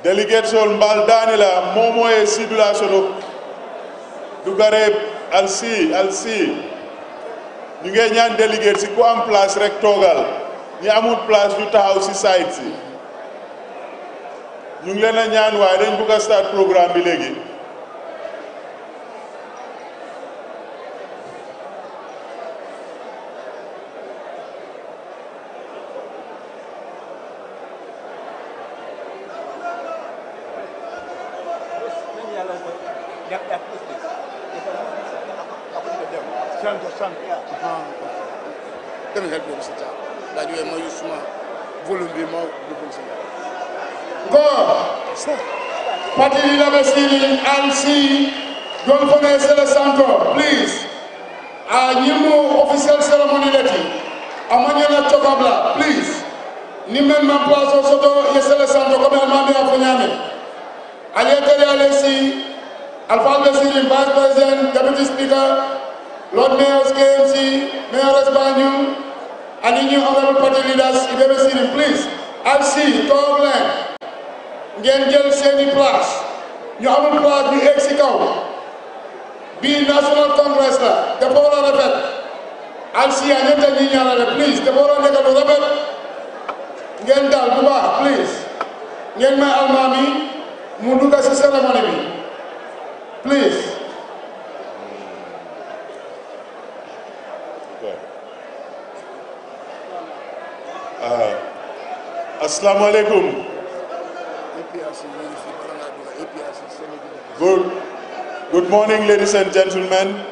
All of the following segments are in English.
Delegation mbal danila momo e sidulation du gareb alsi ñu ngi ñaan délégué ci ku am place rek togal ñi amul place du taxaw ci site ci ñu ngi leena ñaan way dañ bëgg start programme bi légui Party leader Basili LC don't forget the Santo, please. Nimu official ceremony leti. Amanyana chokabla, please. Nimen ma plazo soto yesele Santo kama mami afanyame. Aliyetele LC, Alpha Basili, Vice President, Deputy Speaker, Lord Mayor's KMC, Mayor Espanyu, and new honorable party leaders, Basili, please. LC, Togland. ngeen jël seeni place ñu amul place bi egg si kaw bii national congress la dafa war a rafet alsiya ñetta ñi ñaanale please dafa war a nekk lu rafet ngeen daal bu baax please ngeen may almaami mu dugg si cérémonie bi please. Assalamu alaikum. Good morning, ladies and gentlemen.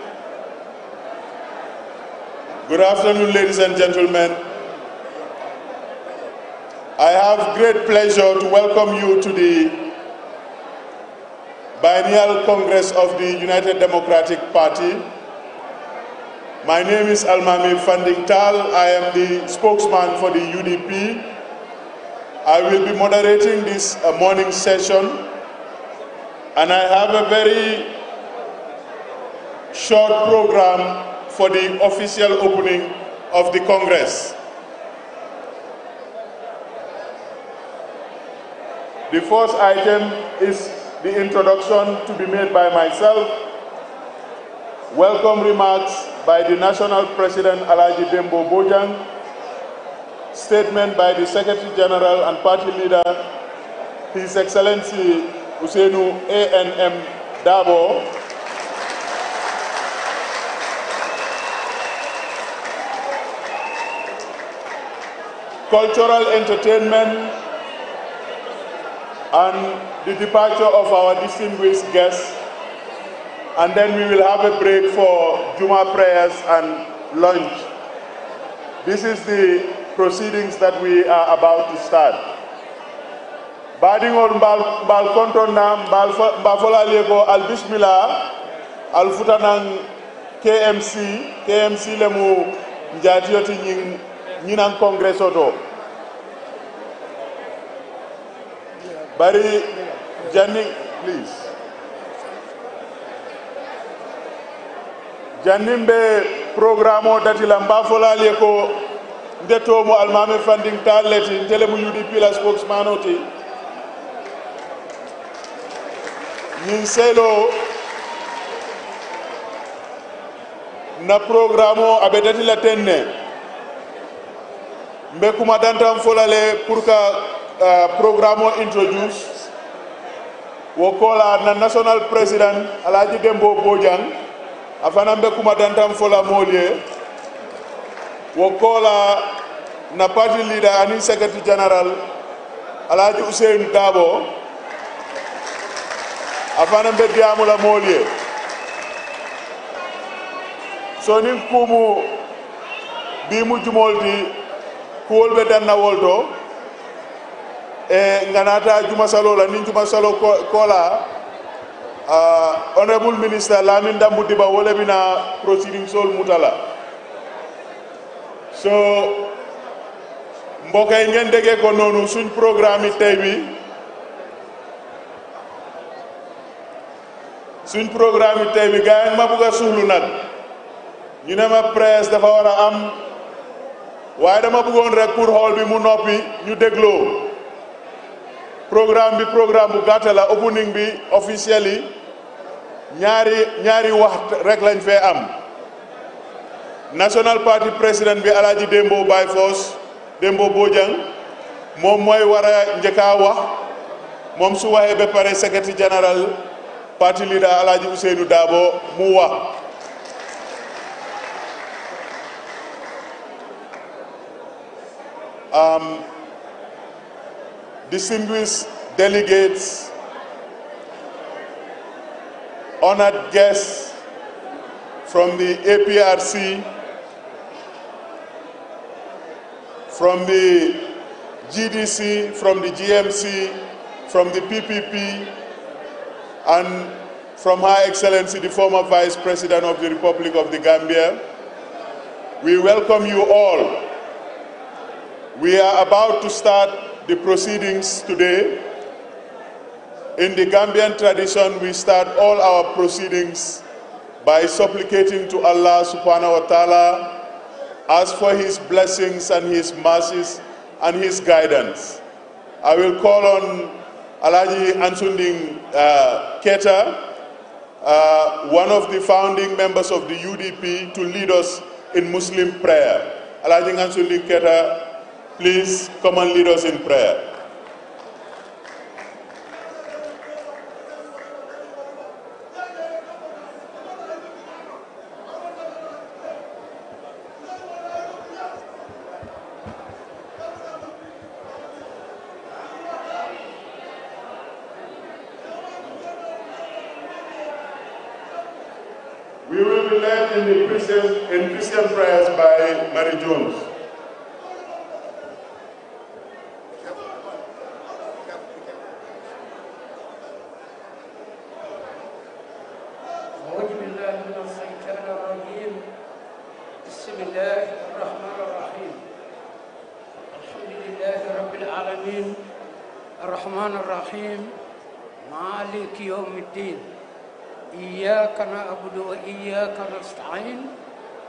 Good afternoon, ladies and gentlemen. I have great pleasure to welcome you to the Biennial Congress of the United Democratic Party. My name is Almami Fanding Tal. I am the spokesman for the UDP. I will be moderating this morning session. And I have a very short program for the official opening of the Congress. The first item is the introduction to be made by myself. Welcome remarks by the National President Alaji Dembo Bojang. Statement by the Secretary General and Party Leader, His Excellency Usainu A.N.M. Dabo. Cultural entertainment and the departure of our distinguished guests, and then we will have a break for Juma prayers and lunch. This is the proceedings that we are about to start. Badingol mbal kontona mbal fola lego al bismillah al futanang KMC lemu njatioti ñinan congress oto bari janning please jannimbe programme o datila mba fola lego ndetomo almame funding taleti telemu UDP la spokesman oti Ninselo na programo abedati la tenne mbe kuma dantam folale pour que programo introduce wokola na national president Alaji Dembo Bojang afana mbe kuma dantam fola molie wokola na party leader and secretary general Alaji Usain Dabo afana mbe diamula molie so ni kumu bi mu jumoldi kuwol be danna wolto e nganata juma salo la ni juma salo kola honorable minister Lamin Dambu Diba wole bina proceeding sol mutala so mbokay ngeen dege ko nonu suñ programme tay bi suñ programme tay bi gaay ma bëgga suxlu nak ñu ne ma presse dafa wara am waaye dama bëggoon rek pour xool bi mu noppi ñu dégloo programme bu gàtt la opening bi officially ñaari wax rek lañ fee am National Party President bi Alhaji Dembo Baye Foss Dembo Bojang moom mooy war a njëkka wax moom su waxee ba pare secrétaire général parti leader Alhaji Ousainou Darboe mu wax distinguished delegates, honored guests from the APRC, from the GDC, from the GMC, from the PPP, and from Her Excellency, the former Vice President of the Republic of the Gambia. We welcome you all. We are about to start the proceedings today. In the Gambian tradition, we start all our proceedings by supplicating to Allah subhanahu wa ta'ala, ask for his blessings and his mercies and his guidance. I will call on Alhaji Ansunding Keta, one of the founding members of the UDP, to lead us in Muslim prayer. Alhaji Ansunding Keta, please come and lead us in prayer. We will be led in Christian prayers by Mary Jones. مالك يوم الدين إياك نعبد وإياك نستعين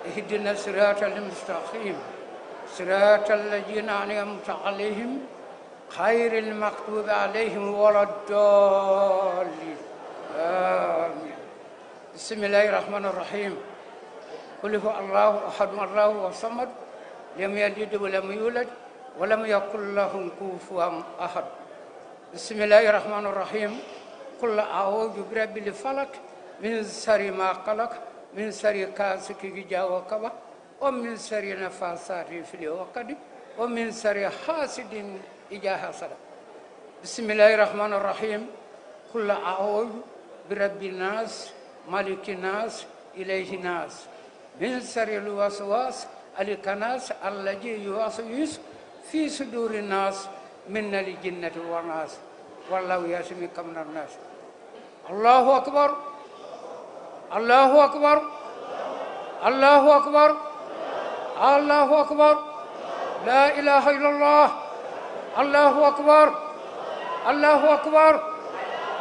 اهدنا الصراط المستقيم صراط الذين أنعمت عليهم غير المغضوب عليهم ولا الضالين آمين بسم الله الرحمن الرحيم قل هو الله أحد الله الصمد لم يلد ولم يولد ولم يكن له كفوا أحد بسم الله الرحمن الرحيم قل أعوذ برب الفلق من شر ما خلق من شر غاسق إذا وقب ومن شر النفاثات في العقد ومن شر حاسد إذا حسد بسم الله الرحمن الرحيم قل أعوذ برب الناس ملك الناس إله الناس من شر الوسواس الخناس الذي يوسوس في صدور الناس من الجنة والناس والله يسميك من الناس الله أكبر الله أكبر الله أكبر الله أكبر لا إله إلا الله الله أكبر الله أكبر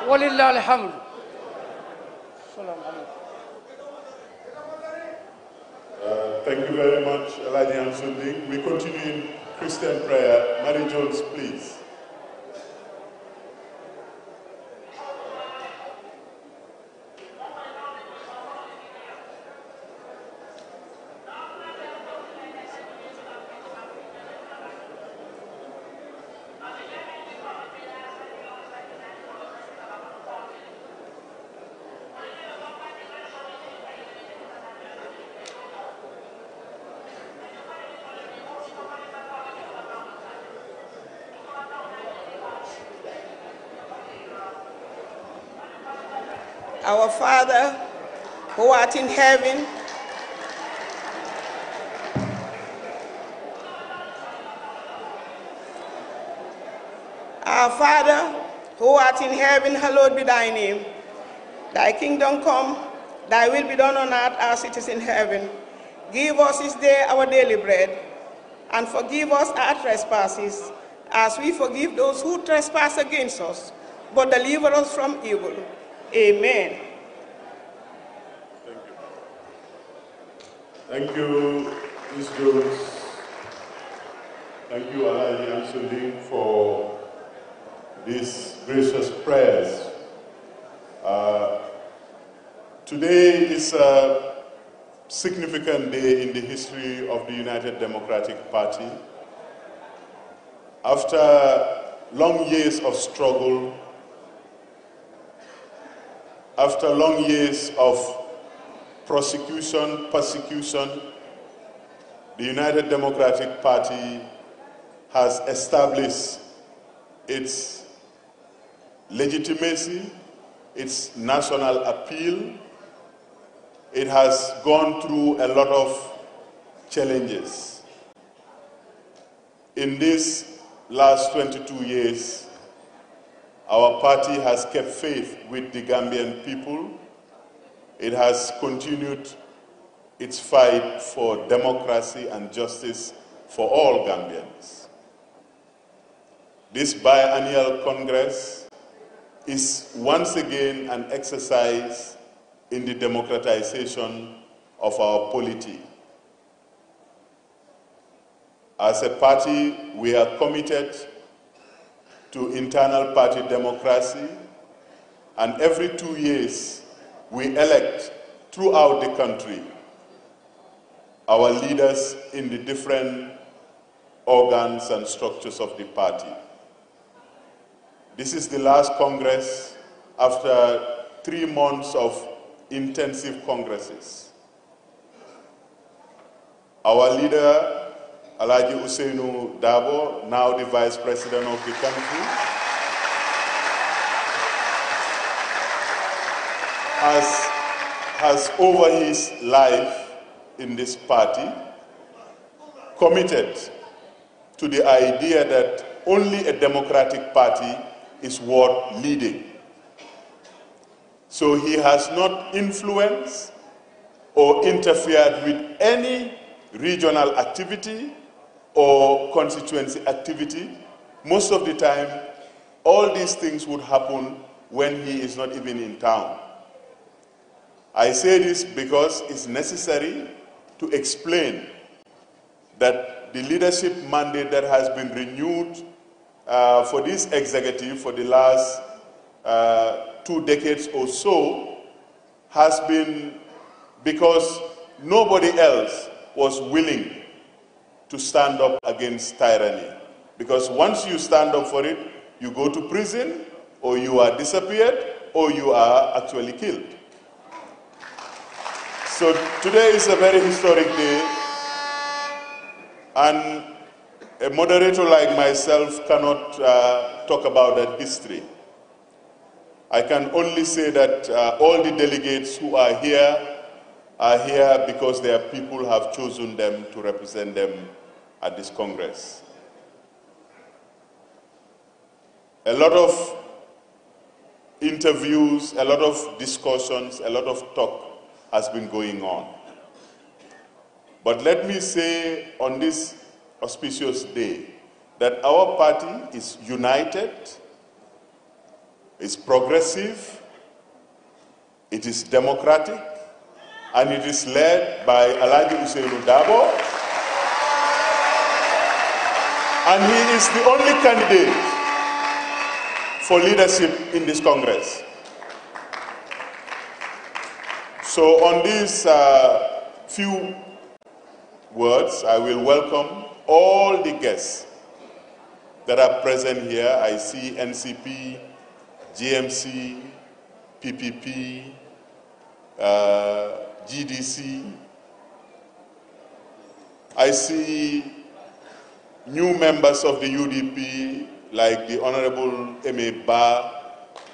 ولله الحمد السلام عليكم. Thank you very much, Alhaji Ansunding. We continue in Christian prayer. Mary Jones, please. Our Father, who art in heaven, our Father, who art in heaven, hallowed be thy name. Thy kingdom come, thy will be done on earth as it is in heaven. Give us this day our daily bread, and forgive us our trespasses, as we forgive those who trespass against us, but deliver us from evil. Amen. Thank you, Ms. Jones. Thank you, Alhaji Ansunding, for these gracious prayers. Today is a significant day in the history of the United Democratic Party. After long years of struggle, after long years of persecution, the United Democratic Party has established its legitimacy, its national appeal. It has gone through a lot of challenges. In these last 22 years, our party has kept faith with the Gambian people. It has continued its fight for democracy and justice for all Gambians. This biennial Congress is once again an exercise in the democratization of our polity. As a party, we are committed to internal party democracy, and every 2 years, we elect throughout the country our leaders in the different organs and structures of the party. This is the last Congress after 3 months of intensive congresses. Our leader, Alhaji Ousainou Darboe, now the Vice President of the country, has over his life in this party committed to the idea that only a democratic party is worth leading. So he has not influenced or interfered with any regional activity or constituency activity. Most of the time, all these things would happen when he is not even in town. I say this because it's necessary to explain that the leadership mandate that has been renewed for this executive for the last 2 decades or so has been because nobody else was willing to stand up against tyranny. Because once you stand up for it, you go to prison, or you are disappeared, or you are actually killed. So today is a very historic day, and a moderator like myself cannot talk about that history. I can only say that all the delegates who are here because their people have chosen them to represent them at this Congress. A lot of interviews, a lot of discussions, a lot of talk has been going on. But let me say on this auspicious day that our party is united, is progressive, it is democratic, and it is led by Alhaji Ousainou Darboe, and he is the only candidate for leadership in this Congress. So on these few words, I will welcome all the guests that are present here. I see NCP, GMC, PPP, GDC. I see new members of the UDP, like the Honorable M.A. Ba.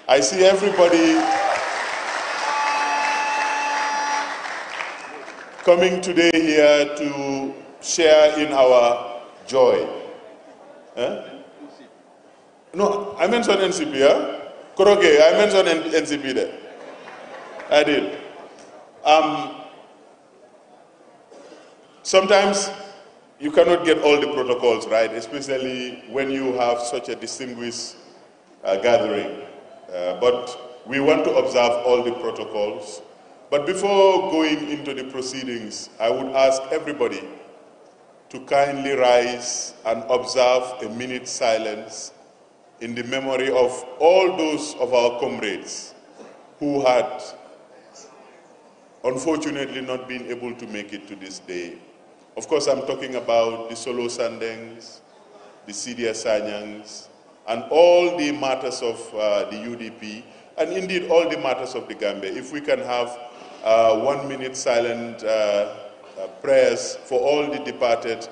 I see everybody coming today here to share in our joy. No, I mentioned NCP, huh? Koroge, I mentioned NCP there. I did. Sometimes you cannot get all the protocols right, especially when you have such a distinguished gathering. But we want to observe all the protocols. But before going into the proceedings, I would ask everybody to kindly rise and observe a minute's silence in the memory of all those of our comrades who had unfortunately not been able to make it to this day. Of course, I'm talking about the Solo Sandengs, the Sidia Sanyangs, and all the matters of the UDP, and indeed all the matters of the Gambia. If we can have 1 minute silent prayers for all the departed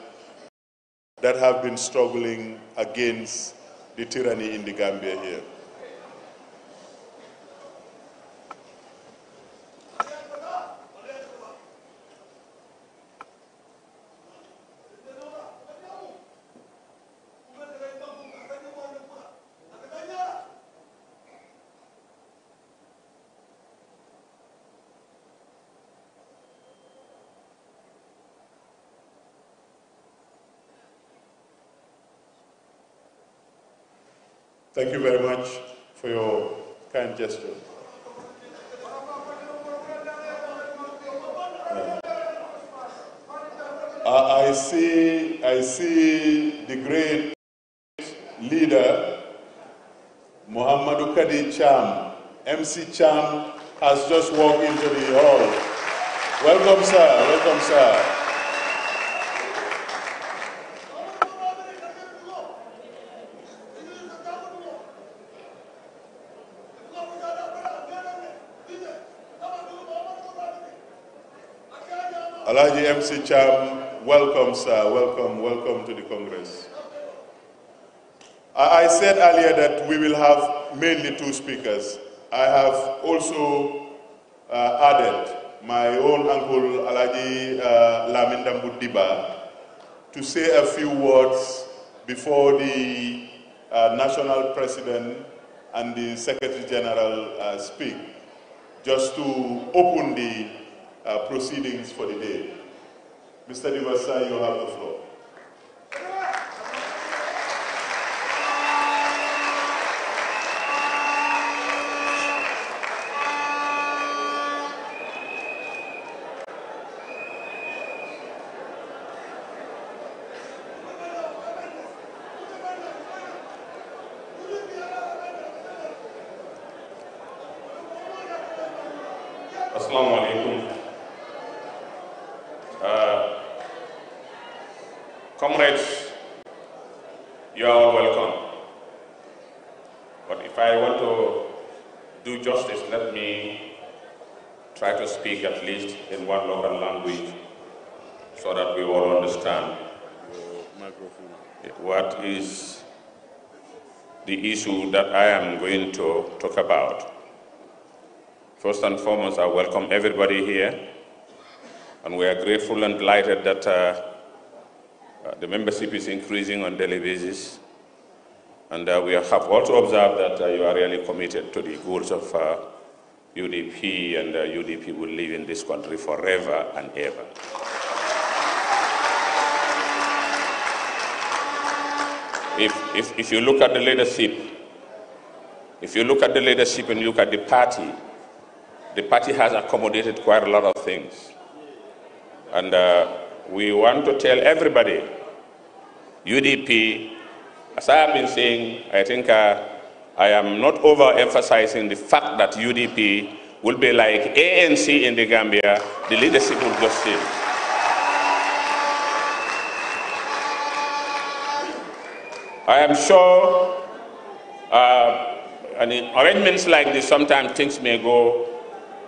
that have been struggling against the tyranny in the Gambia here. Thank you very much for your kind gesture. I see the great leader, Muhammadu Kadi Cham. MC Cham has just walked into the hall. Welcome, sir. Welcome, sir. Alaji MC Cham, welcome, sir. Welcome to the Congress. I said earlier that we will have mainly 2 speakers. I have also added my own uncle, Alaji Lamindambu Diba, to say a few words before the national president and the Secretary General speak, just to open the proceedings for the day. Mr. Divasa, you have the floor. Assalamu alaikum. Comrades, you are all welcome. But if I want to do justice, let me try to speak at least in one local language so that we all understand what is the issue that I am going to talk about. First and foremost, I welcome everybody here, and we are grateful and delighted that the membership is increasing on a daily basis, and we have also observed that you are really committed to the goals of UDP, and UDP will live in this country forever and ever. If you look at the leadership, and you look at the party has accommodated quite a lot of things. And we want to tell everybody, UDP, as I have been saying, I think I am not overemphasizing the fact that UDP will be like ANC in the Gambia. The leadership will just change. I am sure in arrangements like this, sometimes things may go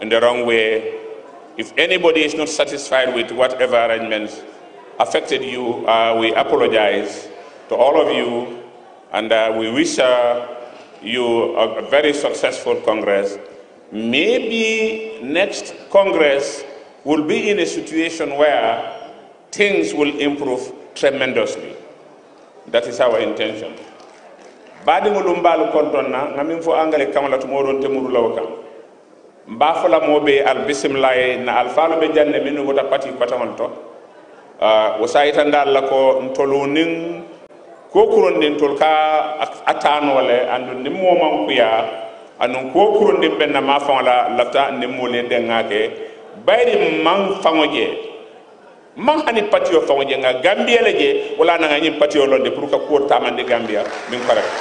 in the wrong way. If anybody is not satisfied with whatever arrangements affected you, we apologize to all of you, and we wish you a very successful Congress. Maybe next Congress will be in a situation where things will improve tremendously. That is our intention. Badi mulumbalu kontonna ngamin fo angale kamala tumoron temuru lawkam. Mbafala mobe al bismillah na alfalu be janne minu wota pati patamanto. Wasaita ndalla ko ntolunin ko kurondin tolka atanole andu nimmo mankuya anu ko kurondin benna ma fala lafta nimmo le dengake bayri man fangoje. Man hani patio fangoje nga Gambia leje wala na ngani patio londe pour ka ko tamande Gambia min correct.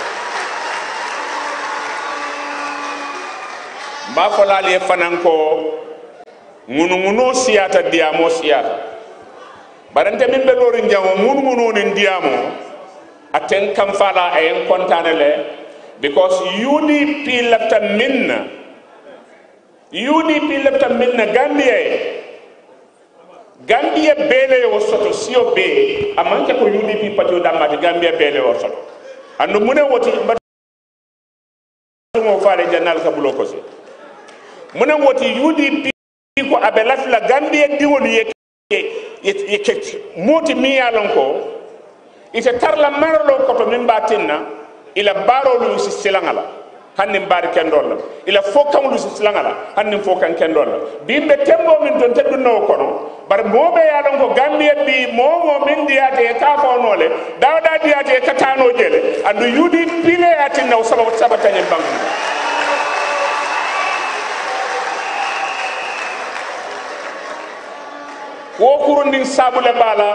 mba folali fananko ngunu siyata diamo siyata barante min be lorin jamo ngunu nin diamo aten kam fala en kontanele because UDP lafta minna Gambia bele o soto sio be amanke ko UDP patio damati Gambia bele o soto andu mune woti mo faale jannal kabulo ko se mune woti UDP ko abe lafla Gambia diwol ye moti mi yalon ko ite tarla marlo ko to min batinna ila baro lu si silangala hannin bari kendol ila fo kam lu si silangala hannin fo kan kendol bimbe tembo min don tedduno kono bar mobe yalon ko Gambia bi momo min diate ka fo nole dawda diate ka tano jele andu UDP le atinna o sabata nyen bangu wo kurundin sabule bala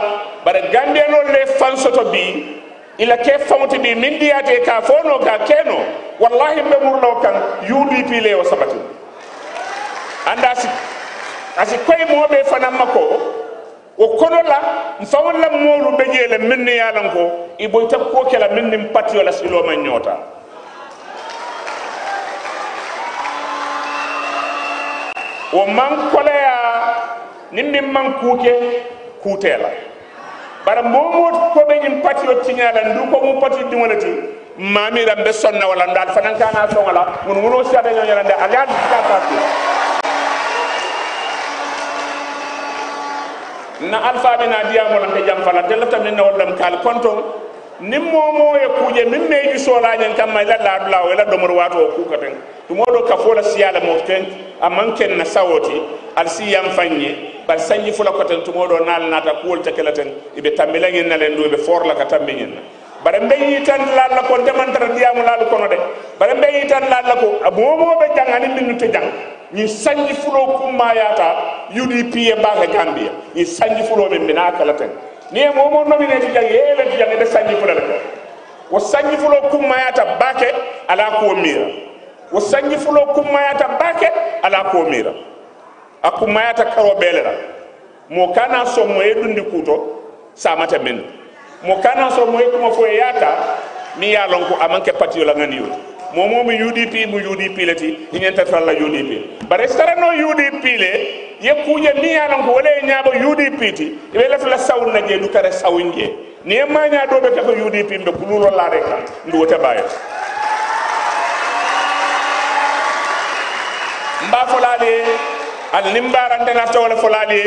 bare Gambia no le fansoto bi ila ke famoti bi min diate ka fono ka keno wallahi be murlo kan UDP le o sabati anda asi koy mo be fanam mako o kono la mfawon la molu be jele minni yalan ko i boy tab ko kala minni pati wala silo man nyota o man kolaya nimmi man kuke kutela bara momo ko be nyim pati o tinyala ndu ko mo pati dimolati mami rambe sonna wala ndal fanan kana so wala mun siata nyala nda alial ka na alfa bina diamo lan jam fala delata min wallam kal konton nim momo e kuje min meju sola nyen kam may la la wala do mor wato ku katen to modo ka fola siyala mo ten amanken na sawoti al siyam fanye bal sanyi fula koten to modo nal nata kuol te kelaten ibe tambila ngin nalen do be for la ka tambingen bare mbey tan la ko demantar diamo la ko no de bare mbey tan la ko momo be jangani min te jang ni sanji fulo kummayata UDP e baga Gambia ni sanji fulo be mina kala ten ni momo nominate jang yele jang de sanji fulo ko wo sanji fulo kummayata bake ala ko mira wo sanji fulo kummayata bake ala ko mira akumayata karo belera mo kana so mo edundi kuto samata men mo kana so mo kuma fo yata mi yalon ko amanke patio la ngani yo momo mi UDP mu UDP lati nyenta talla UDP bare starano UDP le ye kuje mi yalon ko wala nyaabo UDP ti be la la sawl na je du kare sawinje ni ma nya do be ko UDP be bululo la rek ndu wote baye mba folale al nimbara ndena tawla folale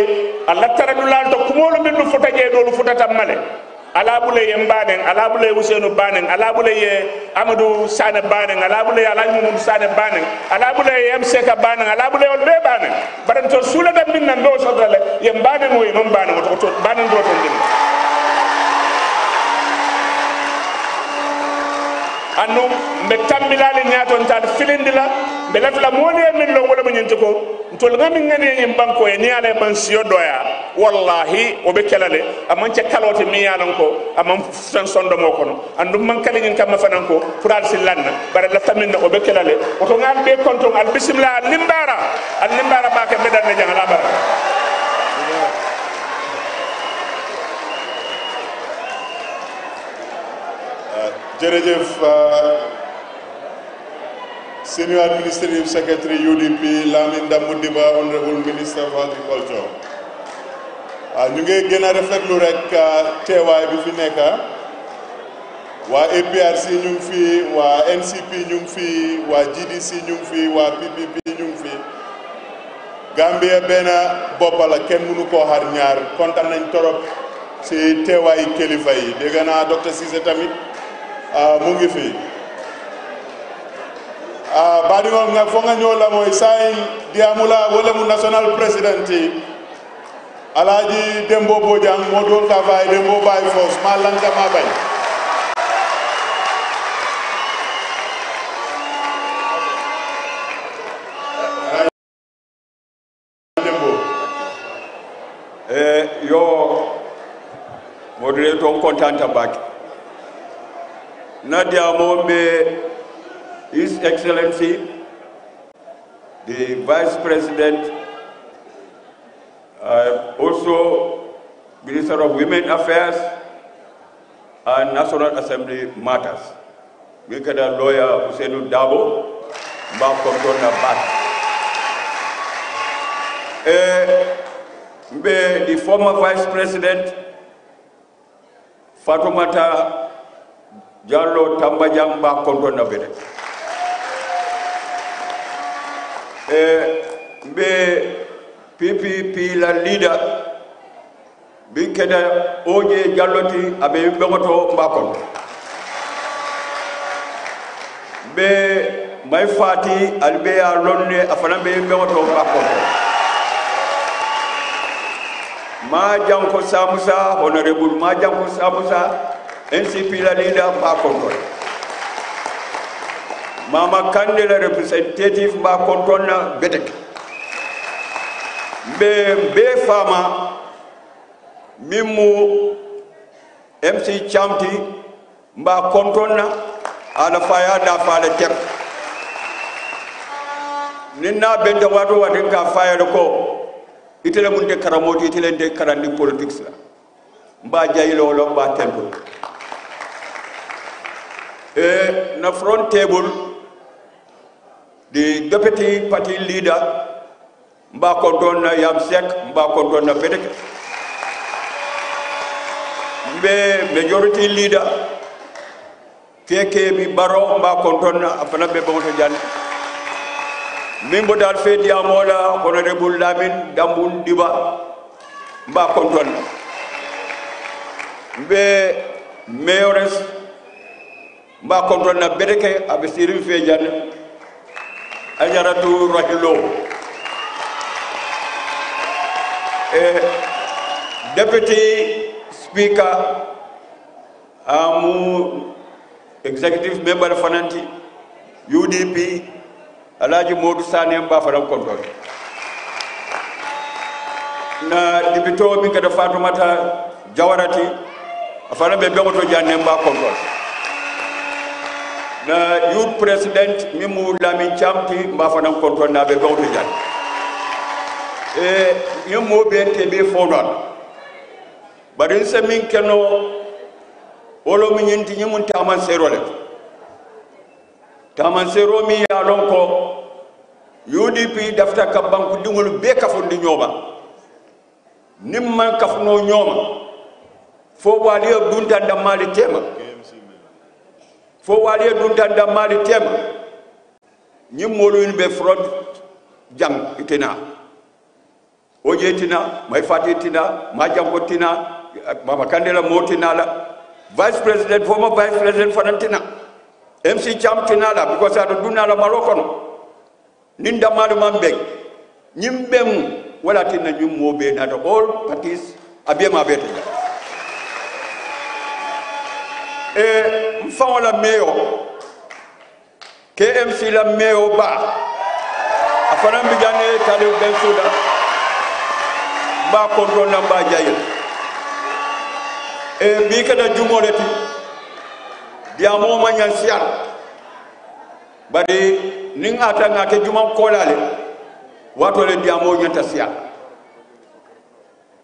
alla taradulal to kumolo min du fotaje do lu fotata male ala bule yembanen ala bule Usenu banen ala bule ye Amadou Sane banen ala bule Alhaji Mamadou Sane banen ala bule Mseka banen ala bule ol be banen baran to sula da minna ndo so dale yembanen moy non banen to banen do to ndin anu mbe tambilale nyaton tal filindila be lafla mone min lo wala nyenti ko tol ngami ngani en banko e ni ala man siyo doya wallahi o be kelale amman ci kalote mi yalan ko amman tan sondo mo kono andum man kali ngin kam fanan ko fural silanna bare la tamin o be kelale o to ngal be konton al bismillah al limbara ba ke bedan na jangala bara jërëjëf Senior Administrative Secretary UDP Lamin Damudiba, Honorable Minister of Agriculture. ñu ngi gën a rafetlu rek teewaay bi fi nekk waa APRC ñu ngi fi waa NCP ñu ngi fi waa GDC ñu ngi fi waa PPP ñu ngi fi Gambia benn bopp la kenn mënu koo xar ñaar kontaan nañ torop ci teewaay kilifa yi dégg naa Dr. Cissé tamit mu ngi fi baɗigol nga fo nga ñoola moy sayin diamula wala mu national president Alhaji Dembo Bojang mo dol ka fay Dembo Bay Fos ma lanka ma bay Dembo yo moderator contenta back Nadia Mombe His Excellency, the Vice President, also Minister of Women Affairs and National Assembly Matters. We get a lawyer Hussein Dabo, the former Vice President, Fatoumata Jallo Tambajang ba kontona bede. Be PPP la leader bi keda Oje Jalloti abe begoto ba kon. Be may fati albe a lonne afana be begoto ba kon. Ma Janko Samusa, Honorable Ma Janko Samusa, NCP la leader ba konton. Mama Kandela representative ba konton na betek. Be fama mimu MC Chamti ba konton na ala faya da fala tek. Ninna benda watu watinka faya ko itele munde karamoti itele de karandi politics la mba jayilo lo mba tempo na front table the deputy party leader mba konton na Yamsek mba konton na Bedek mbe majority leader keke bi baro mba konton na afana be bonto jani Mimbo dal fedi amola Honorable Lamin Dambun Diba mba konton be mayores mba konton na Bedeke abisirim fejan ajaratu rahilo deputy speaker amu executive member fananti UDP Alaji Modou Sané mba faram konton na dibito bi kada Fatoumata Jawarati afana be begoto janne mba konton na youth president Mimu Lamin Chamti mba faram konton na be begoto janne yimo be tebe fodon bari se min keno wolo min yinti nyimun taman serole taman sero mi ya lonko UDP dafta ka banku dingol be kafundi ñoma nimman kafuno ñoma fo wali dunta ndamali tema fo wali dunta ndamali tema ñimmolu in be front jang itina Oje tina may fati tina ma jango tina mama Kandela motina la vice president former vice president fanantina MC Cham tinala because I do not Morocco. Ninda Madumambeg. Nimbem, wala tina nyumobe, na all parties, abema bete. Mfano la mayo, KMC la mayo ba. Afana mbijane Talib Bensouda. Ba kontrol na ba jayel. Bika da jumoleti. Diamo manyan sian bari ning ata ngake juma kolale wato le diamo nyanta sian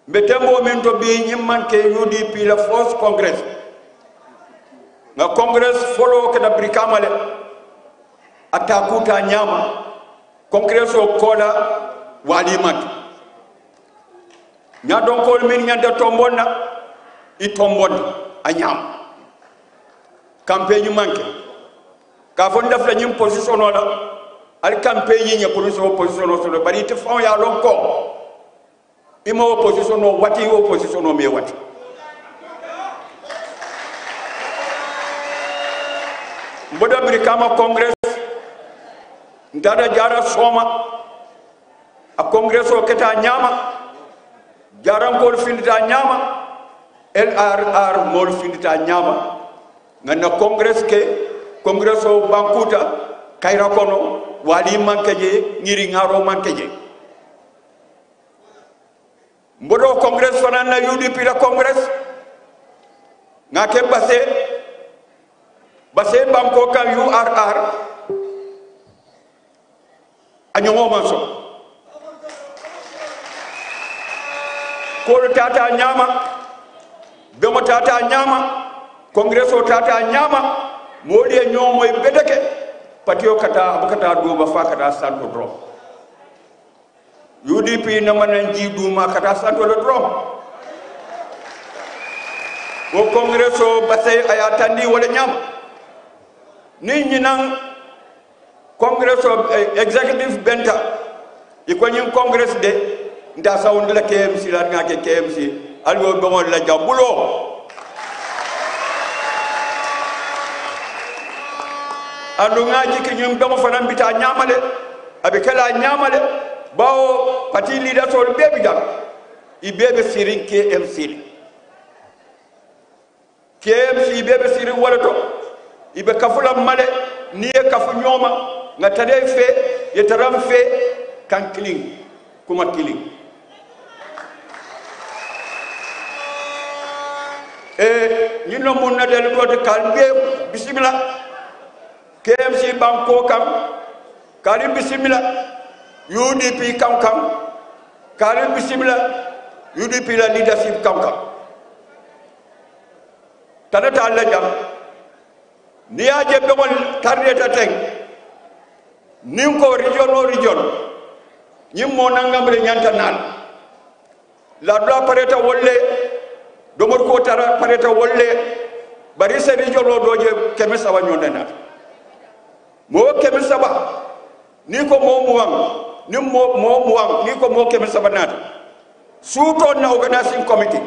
betembo min to bi nyimman ke UDP la force congress na congress follow ke da brikamale atakuta nyama congress o kola wali mat nya don ko min nyanta tombonna itombon anyam campagne manke ka fon daf la ñim position la al campagne ñi position so bari te fon ya lon ko imo opposition no wati opposition no me wati mboda brikama congress ndada jara soma a congress o keta nyama jaram ko findita nyama LRR mol findita nyama ngana congress ke congresso bankuta kayra kono wali mankeje ngiri ngaro mankeje mbodo congress fanan na UDP la congress ngake base banko ka URR anyo manso ko tata nyama bemo tata nyama congresso tata nyama modi e nyomo e bedeke patio kata abakata do ba fakata santo dro UDP namanan jiduma kata santo le dro o congresso basay ayatandi wala nyam ni nyinan congresso executive benta iko nyin congress de nda sawndi la KMC la ngake KMC alwo bengol la jambulo andu ngaji ki nyum domo fanam bita nyamale abe kala nyamale bawo parti leader sol bebi dam ibebe sirin KMC bebe sirin wala to ibe kafula male niye kafu nyoma ngatade fe yetaram fe kan killing kuma killing ñino mun na del do de kalbe bismillah KMC banko kam kali bismillah UDP kam kali bismillah UDP la leadership kam tanata alla jam ni aje be won tarreta teng nin ko region ñim mo nangam le ñanta nan la do pareta wolle do mo ko tara pareta wolle bari se region lo doje keme sawa ñondana mo keme saba ni ko mo muwang ni mo muwang ni ko mo keme saba nat suto na organizing committee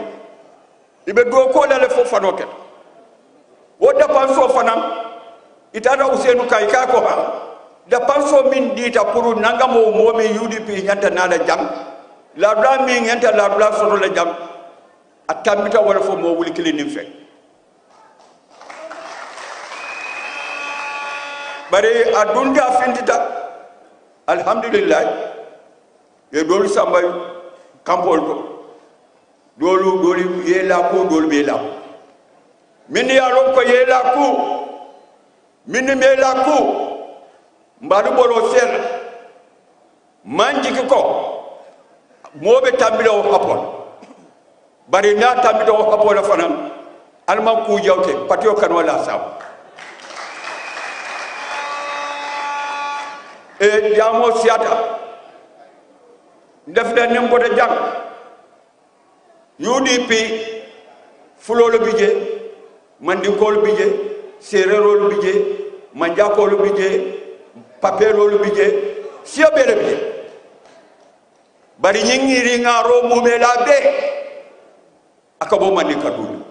ibe do ko la le fo fanoket wo da panso fanam itada usenu kay ka ko ha da panso min dita pour nangamo momi UDP nyanta nala jam la bla mi nyanta la bla soto la jam atambita wala fo mo wuli kili nim fe bare adunda findita alhamdulillah ye dolu sambay kampol ko dolu yela ko dolu be la min ya lon ko yela ko min me la ko mbadu bolo sen manji ko mobe tambilo apol bari na tambilo apol fanam alman ku jawte patio kan wala saw e diamo siata def na nembo de jang UDP fulolo bije mandikol bije sererol bije manjakol bije papelol bije siobele bije bari nyingiri ngaro mumela be akabo mandika dul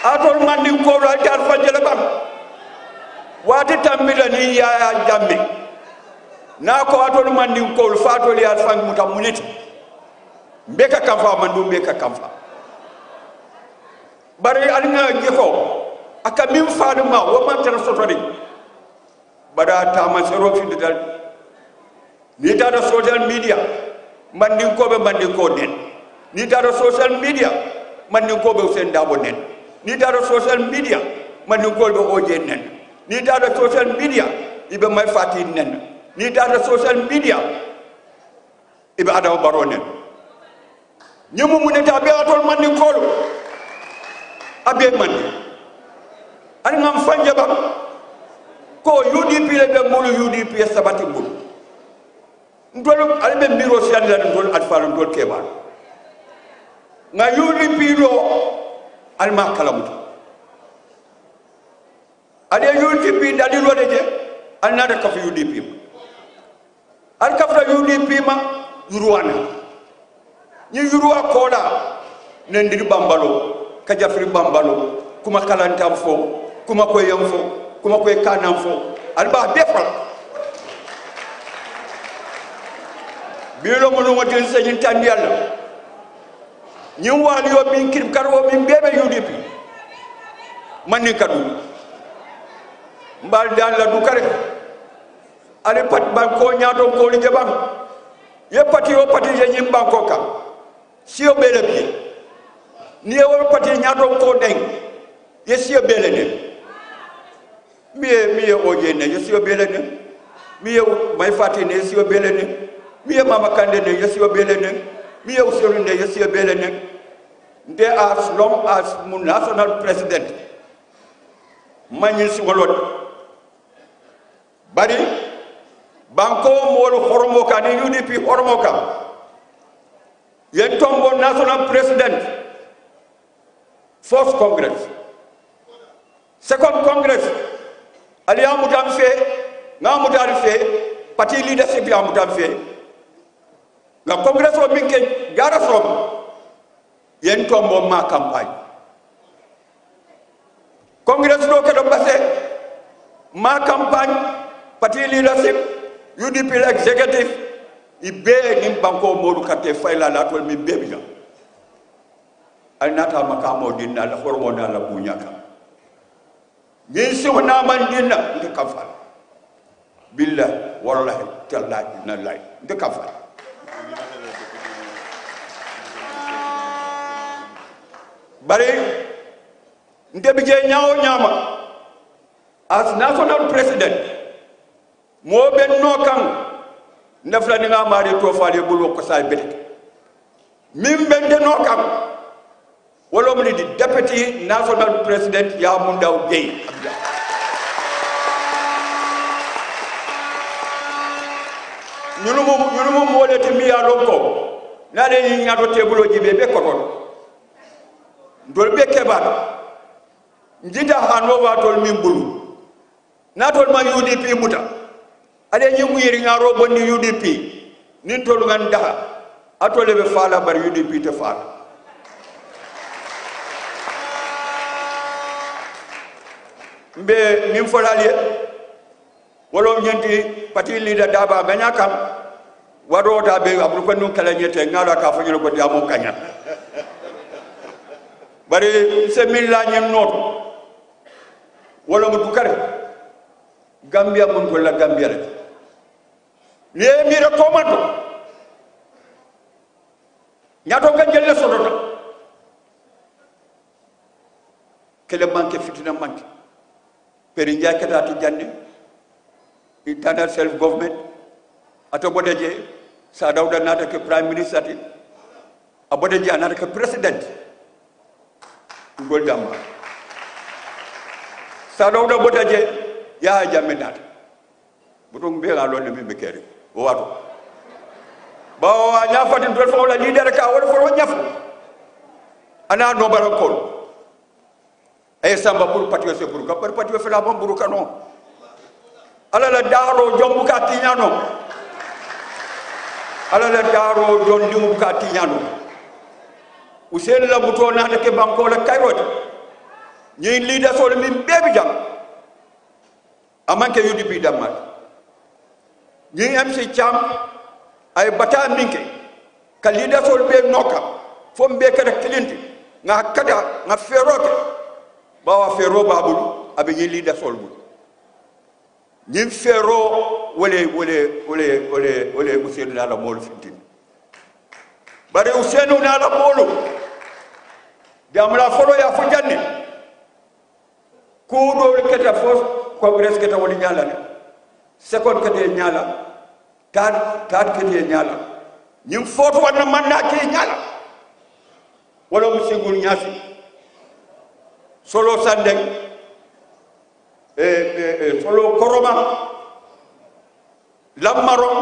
atol mandikol altar fajele bam wati tambila ni ya jambe nako atol mandikol fatol ya fang mutamuneti mbeka kamfa mandu mbeka kamfa bari alina geko aka min faaduma wo man tan sotori bada tama sero fi dal ni tada social media mandin ko den ni tada social media mandin ko be sen dabo nen ni tada social media mandin ko be oje nen ni tada social media ibe may fati nen ni tada social media ibe adaw baro nen ñemu mu ne tabe atol mandin ko abe man an ngam fanje ba ko UDP le be mulu UDP sabati bul ndol albe miro sian la ndol alfa ndol keba nga UDP lo alma kalamu ade UDP dalilo de je alnada ka UDP al kafra UDP ma yuruana ni yurua kola nendir bambalo kajafri bambalo kuma kalantam fo kuma ko yamfo kuma ko kanam fo alba defal bilo mo no den señin tan yalla ñim wal yo min kirib karwo min bebe UDP man ni kadu mbal dan la du kare ale pat ban ko nyaato ko li jabam ye pati yo pati je ñim banko ka sio bele bi ni e wol pati nyaato ko deng ye sio bele ne miye oje ne yesiyo belene miye may fati ne yesiyo belene miye mama kande ne yesiyo belene miye usoro ne yesiyo belene nde as long as mu national president manyi singolot bari banko mol hormo ka ni UDP hormo ka yen tombo national president first congress second congress ali amutam fe ngamutam fe party leadership ya amutam fe nga congress o minke gara from yen tombo ma campagne congress do ke do basse ma campagne party leadership UDP executive ibe nim banko modu kate fayla la tol mi bebiya ay nata makamo dinna la hormo na la bunyaka min sona man dinna de kafal billah wallahi tallahi na lay de kafal bari ndebi je nyaawo nyama as national president mo ben no kan nafla ni nga mari to faale bulu ko say betek min ben de no kan wala mo di deputy national president ya mundaw gay ñunu mo mo le timi ya lonko na le ni ngato tebulo jibe be ko ton dol be kebat njita hanova tol min bulu na tol ma UDP muta ade ñimu yiri ngaro bonni UDP nin tol nganda atole be fala bar UDP te fala mbe min folaliye wolo ñenti parti leader daba ganya kam wado ta be abru ko non kala ñete ngala ka fa ñu ko diamo kanya bari se milla ñem not wala mu dukare Gambia mun ko la Gambia rek le mi re tomato nyato nga jelle sodota kele manke fitina manke peri njakata ti janne internal self government ato bodeje sa dawda nata ke prime minister ti abodeje anata ke president ngol damba sa dawda bodeje ya jamme nata butung be la lolé mi be kéré o wato ba nya fati dol fo la leader ka wala fo ñaf ana no barakol ay samba pour patio se pour ka par patio fe la bon buru kano ala la daro jombu ka tiñano ala la daro don dimu ka tiñano usel la buto na ke banko la kayrot ñi leader so min bebi jam amanke UDP damat ñi MC Cham ay bata minke ka leader so be noka fo mbe kada kilinti nga kada nga feroke bawa fero babulu abe ñi leader so bu ñi fero wole monsieur na la molu fintin bare usenu na la molu jamla folo ya fu janne ko do keta fo congress keta woni nyala ne second kete nyala tad kete nyala ñim foto wana manna ke nyala wala musingul nyasi solo sandeng solo koroma lamarom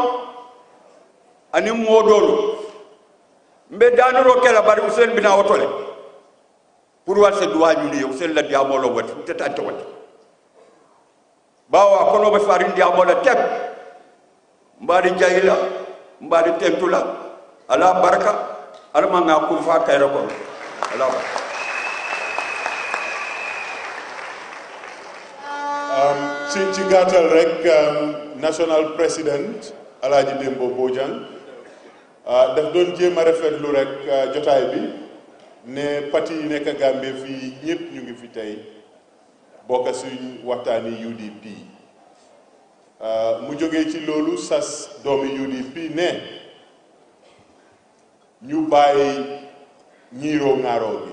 ani modolu mbe danuro kala bari usen bina wotole pour walse duwañu ni usen la diamolo wat tetante wat bawa kono be farin diamola tek mbadi jayila mbadi tentula ala baraka ala manga ku fa kayra ko ala ci gàttal rek national president Alhaji Dembo Bojang daf doon jéem a rafetlu rek jotaay bi ne parti yi nekk Gambie fii ñëpp ñu ngi fi tey bokk suñ waxtaani UDP mu jógee ci loolu sas doomi UDP ne ñu bàyyi ñiiroo ŋaaroo bi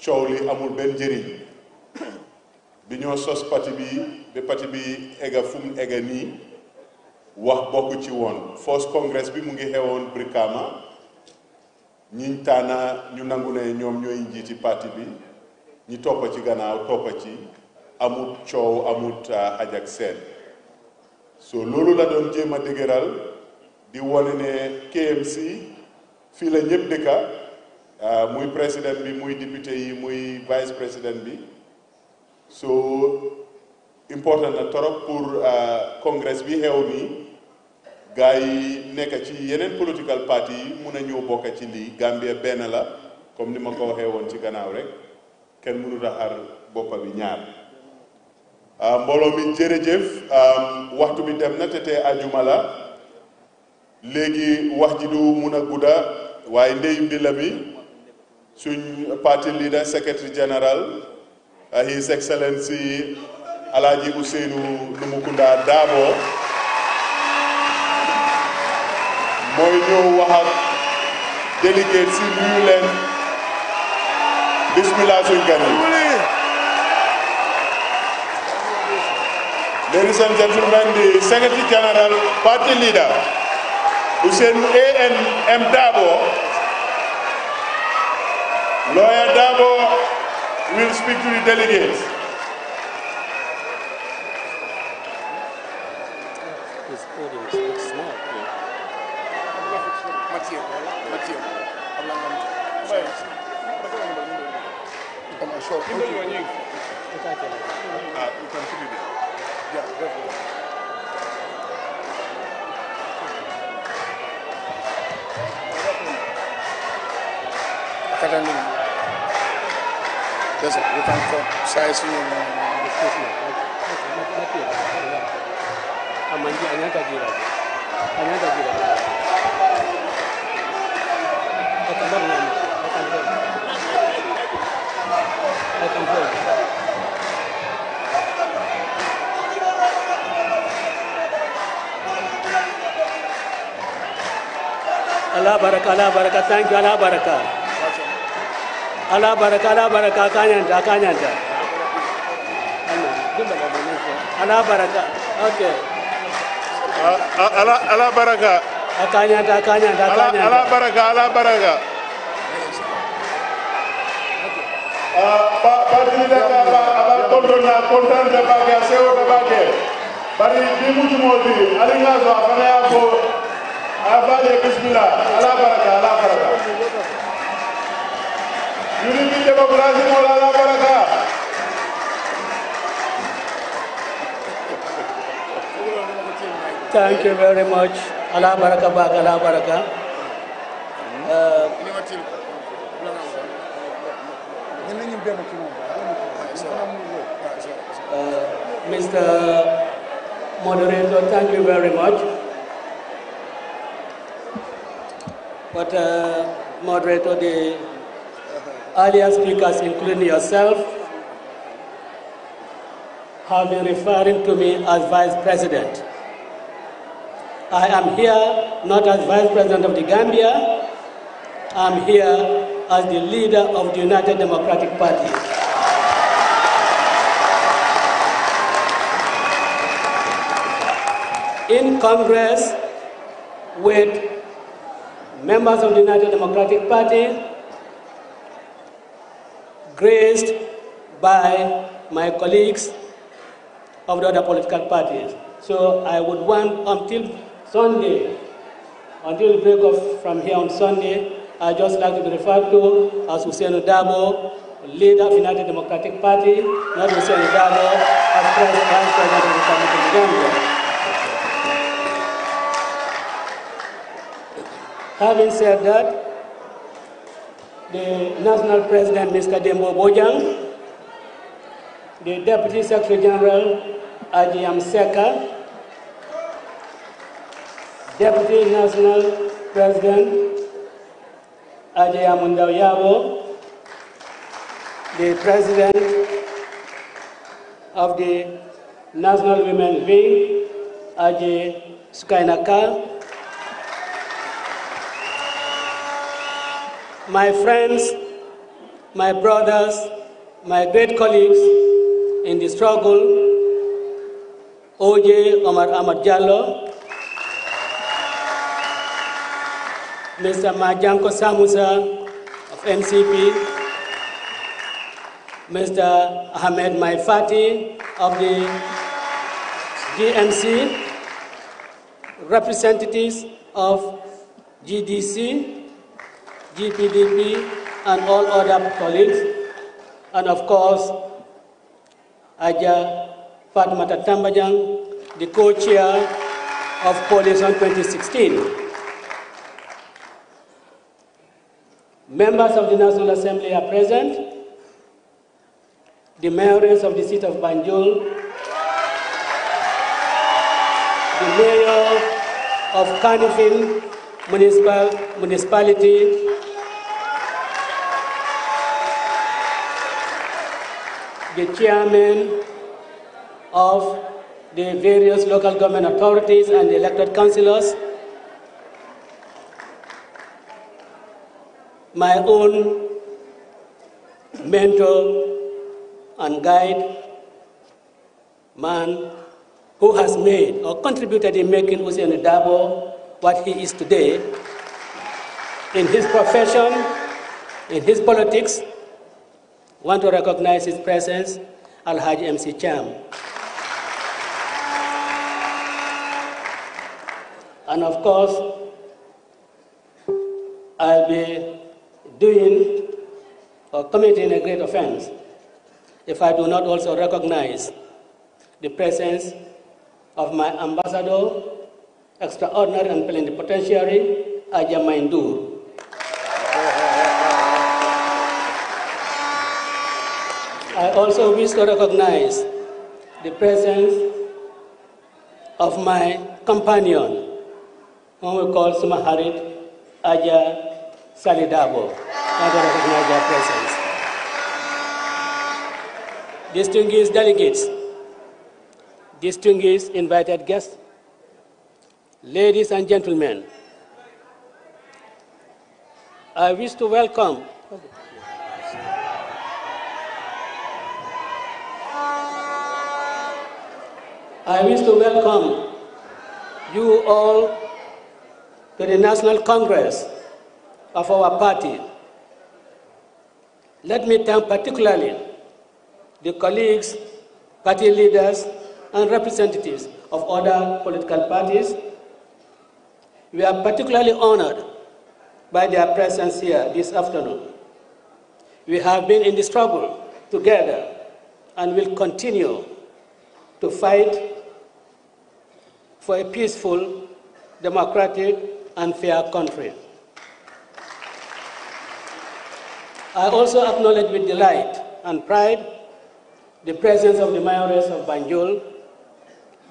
coow li amul benn njëriñ bi ñoo sos parti bi ba parti bi ega fu mu ega nii wax bokku ci woon first congress bi mu ngi xewoon Brikama ñiñ taana ñu nangu ne ñoom ñooy njiiti parti bi ñi toppa ci gannaaw toppa ci amut coow amut xaj ak seen so loolu la doon jéem a dëgëral di wone ne KMC fii la ñëpp dëkka muy président bi muy député yi muy vice président bi so important na torop pour congrès bi xew nii gars yi nekk ci yeneen political party yi mun a ñëw bokk ci lii Gambia benn la comme ni ma ko waxee woon ci gannaaw rek kenn mënut a xar boppa bi ñaar mbooloo mi jërëjëf waxtu bi dem na te tey ajuma la léegi wax ji du mun a gudda waaye ndeyu mbila mi suñ party leader secretary general His Excellency Alhaji Ousainou Numukunda Darboe mooy ñëw wax ak délégué si nuyu leen bismillah suñ gan yi. Ladies and gentlemen, the Secretary General Party Leader Ousainou A.N.M. Darboe, Lawyer Darboe will speak to the delegates. This podium is small. Yes, sir. We can come. Size you. Allah baraka, thank you, Allah baraka. Allah baraka, kanyanta. Allah baraka, okay. Allah baraka. Kanyanta. Allah baraka. Parti leader aba kontaan de bage sewo de bage bari bi mu jumodi ali ngazo afana ya ko abale bismillah ala baraka UDP democracy mola ala baraka Thank you very much. Allah baraka. Mr. Moderator, thank you very much. But Moderator, the earlier speakers, including yourself, have been referring to me as Vice President. I am here not as Vice President of the Gambia, I'm here as the leader of the United Democratic Party. In Congress with members of the United Democratic Party, graced by my colleagues of the other political parties. So I would want until Sunday, until we break off from here on Sunday, I just like to be referred to as Ousainou Darboe, leader of the United Democratic Party, not Ousainou Darboe as Vice President of the Republic of the Gambia. Having said that, the National President, Mr. Dembo Bojang, the Deputy Secretary General, Ajiyam Seka, Deputy National President, Ajayam Mundawyabo, the President of the National Women Wing, Ajay Sukainaka, my friends, my brothers, my great colleagues in the struggle, OJ Omar Ahmad Jallo, Mr. Majanko Samusa of NCP, Mr. Ahmed Maifati of the GMC, representatives of GDC, GPDP, and all other colleagues, and of course, Aja Fatmata Tambajang, the co-chair of Coalition 2016. Members of the National Assembly are present. The mayors of the seat of Banjul, the mayor of Kanifing municipality, the chairman of the various local government authorities and the elected councillors, my own mentor and guide, man who has made or contributed in making Hussein Dabo what he is today in his profession, in his politics. Want to recognize his presence, Alhaji MC Cham. And of course, I'll be doing or committing a great offense if I do not also recognize the presence of my ambassador, extraordinary and plenipotentiary, Aja Maindur. I also wish to recognize the presence of my companion, whom we call Sumaharit, Aja Salidabo. I want to recognize their presence. Distinguished delegates, distinguished invited guests, ladies and gentlemen, I wish to welcome you all to the National Congress of our party. Let me thank particularly the colleagues, party leaders, and representatives of other political parties. We are particularly honored by their presence here this afternoon. We have been in the struggle together and will continue to fight for a peaceful, democratic, and fair country. I also acknowledge with delight and pride the presence of the mayors of Banjul,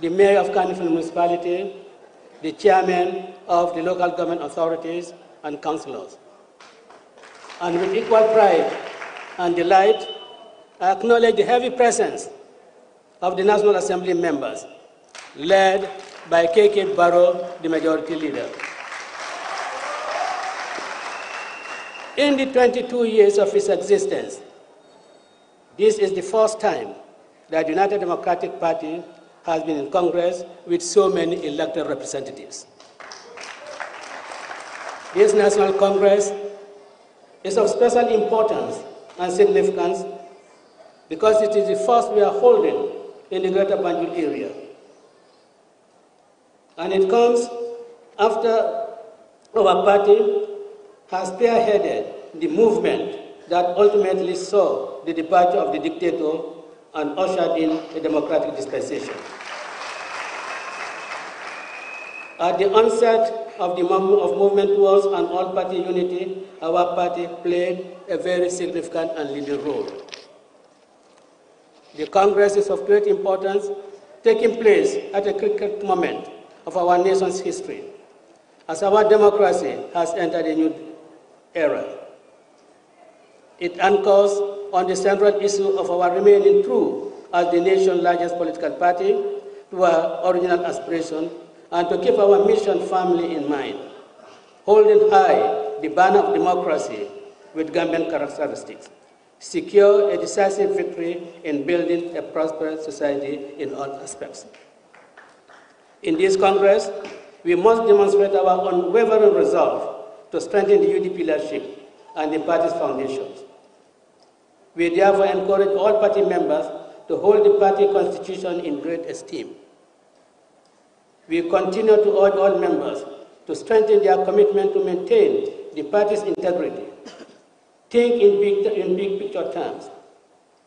the mayor of Kanifing municipality, the chairman of the local government authorities and councillors. And with equal pride and delight, I acknowledge the heavy presence of the National Assembly members, led by KK Barrow, the majority leader. In the 22 years of its existence, this is the first time that the United Democratic Party has been in Congress with so many elected representatives. This National Congress is of special importance and significance because it is the first we are holding in the Greater Banjul area. And it comes after our party has spearheaded the movement that ultimately saw the departure of the dictator and ushered in a democratic dispensation. At the onset of the movement towards an all-party unity, our party played a very significant and leading role. The Congress is of great importance, taking place at a critical moment of our nation's history, as our democracy has entered a new era. It anchors on the central issue of our remaining true as the nation's largest political party to our original aspiration and to keep our mission firmly in mind, holding high the banner of democracy with Gambian characteristics. secure a decisive victory in building a prosperous society in all aspects. In this Congress, we must demonstrate our unwavering resolve to strengthen the UDP leadership and the party's foundations. We therefore encourage all party members to hold the party constitution in great esteem. We continue to urge all members to strengthen their commitment to maintain the party's integrity, think in big picture terms,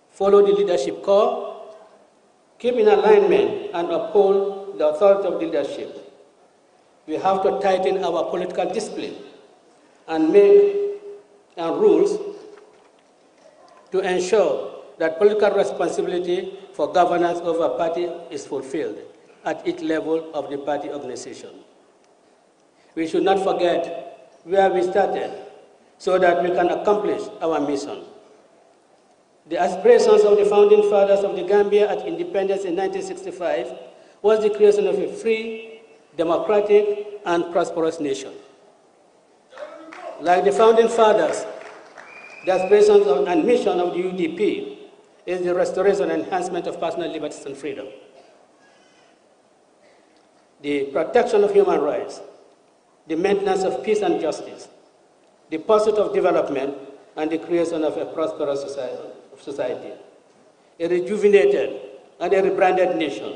follow the leadership core, keep in alignment and uphold the authority of leadership. We have to tighten our political discipline and make rules to ensure that political responsibility for governance over party is fulfilled at each level of the party organization. We should not forget where we started so that we can accomplish our mission. The aspirations of the founding fathers of the Gambia at independence in 1965 was the creation of a free, democratic, and prosperous nation. Like the founding fathers, the aspirations and mission of the UDP is the restoration and enhancement of personal liberties and freedom, the protection of human rights, the maintenance of peace and justice, the pursuit of development, and the creation of a prosperous society. A rejuvenated and a rebranded nation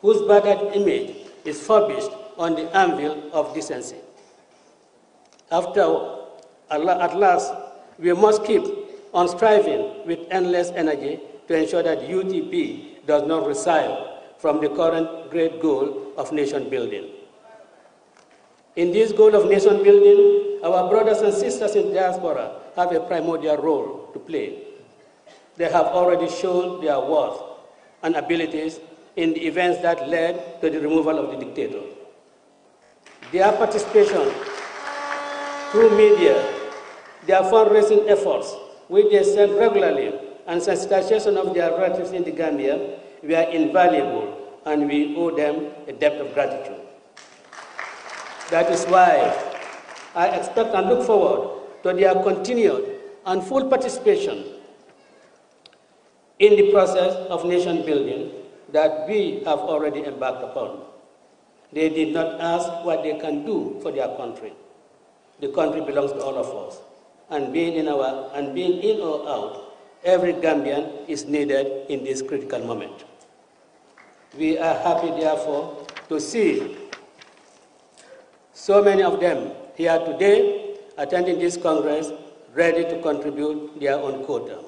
whose battered image is furbished on the anvil of decency. At last, we must keep on striving with endless energy to ensure that UDP does not resile from the current great goal of nation building. In this goal of nation building, our brothers and sisters in diaspora have a primordial role to play. They have already shown their worth and abilities in the events that led to the removal of the dictator. Their participation through media, their fundraising efforts, which they send regularly, and sensitization of their relatives in the Gambia were invaluable, and we owe them a debt of gratitude. That is why I expect and look forward to their continued and full participation in the process of nation building that we have already embarked upon. They did not ask what they can do for their country. The country belongs to all of us, and being in or out, every Gambian is needed in this critical moment. We are happy, therefore, to see so many of them here today attending this Congress, ready to contribute their own quota.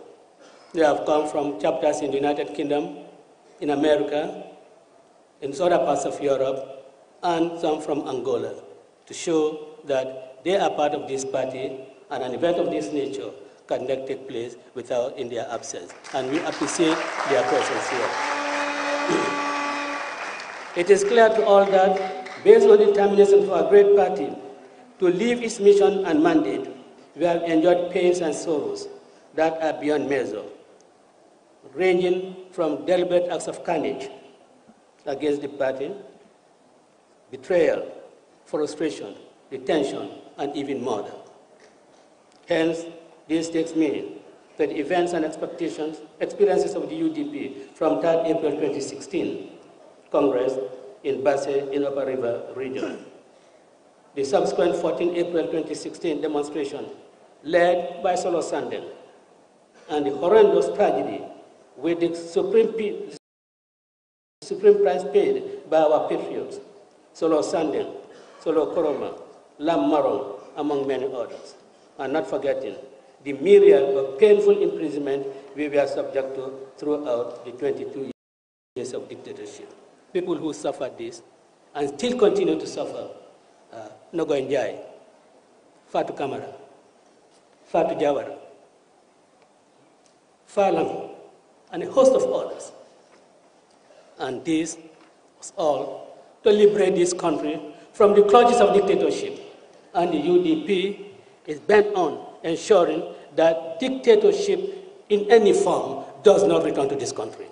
They have come from chapters in the United Kingdom, in America, in other parts of Europe, and some from Angola, to show that they are part of this party, and an event of this nature cannot take place without in their absence. And we appreciate their presence here. It is clear to all that, based on the determination of our great party to leave its mission and mandate, we have endured pains and sorrows that are beyond measure, ranging from deliberate acts of carnage against the party, betrayal, frustration, detention, and even murder. Hence, this takes me to the events and experiences of the UDP from 3rd April 2016 Congress in Basse in Upper River region. The subsequent 14 April 2016 demonstration led by Solo Sandel, and the horrendous tragedy with the supreme price paid by our patriots, Solo Sandel, Solo Koroma, Lam Marong, among many others. And not forgetting the myriad of painful imprisonment we were subject to throughout the 22 years of dictatorship. People who suffered this and still continue to suffer, Nogo Njai, Fatu Kamara, Fatu Jawara, Falang, and a host of others. And this was all to liberate this country from the clutches of dictatorship. And the UDP is bent on ensuring that dictatorship in any form does not return to this country.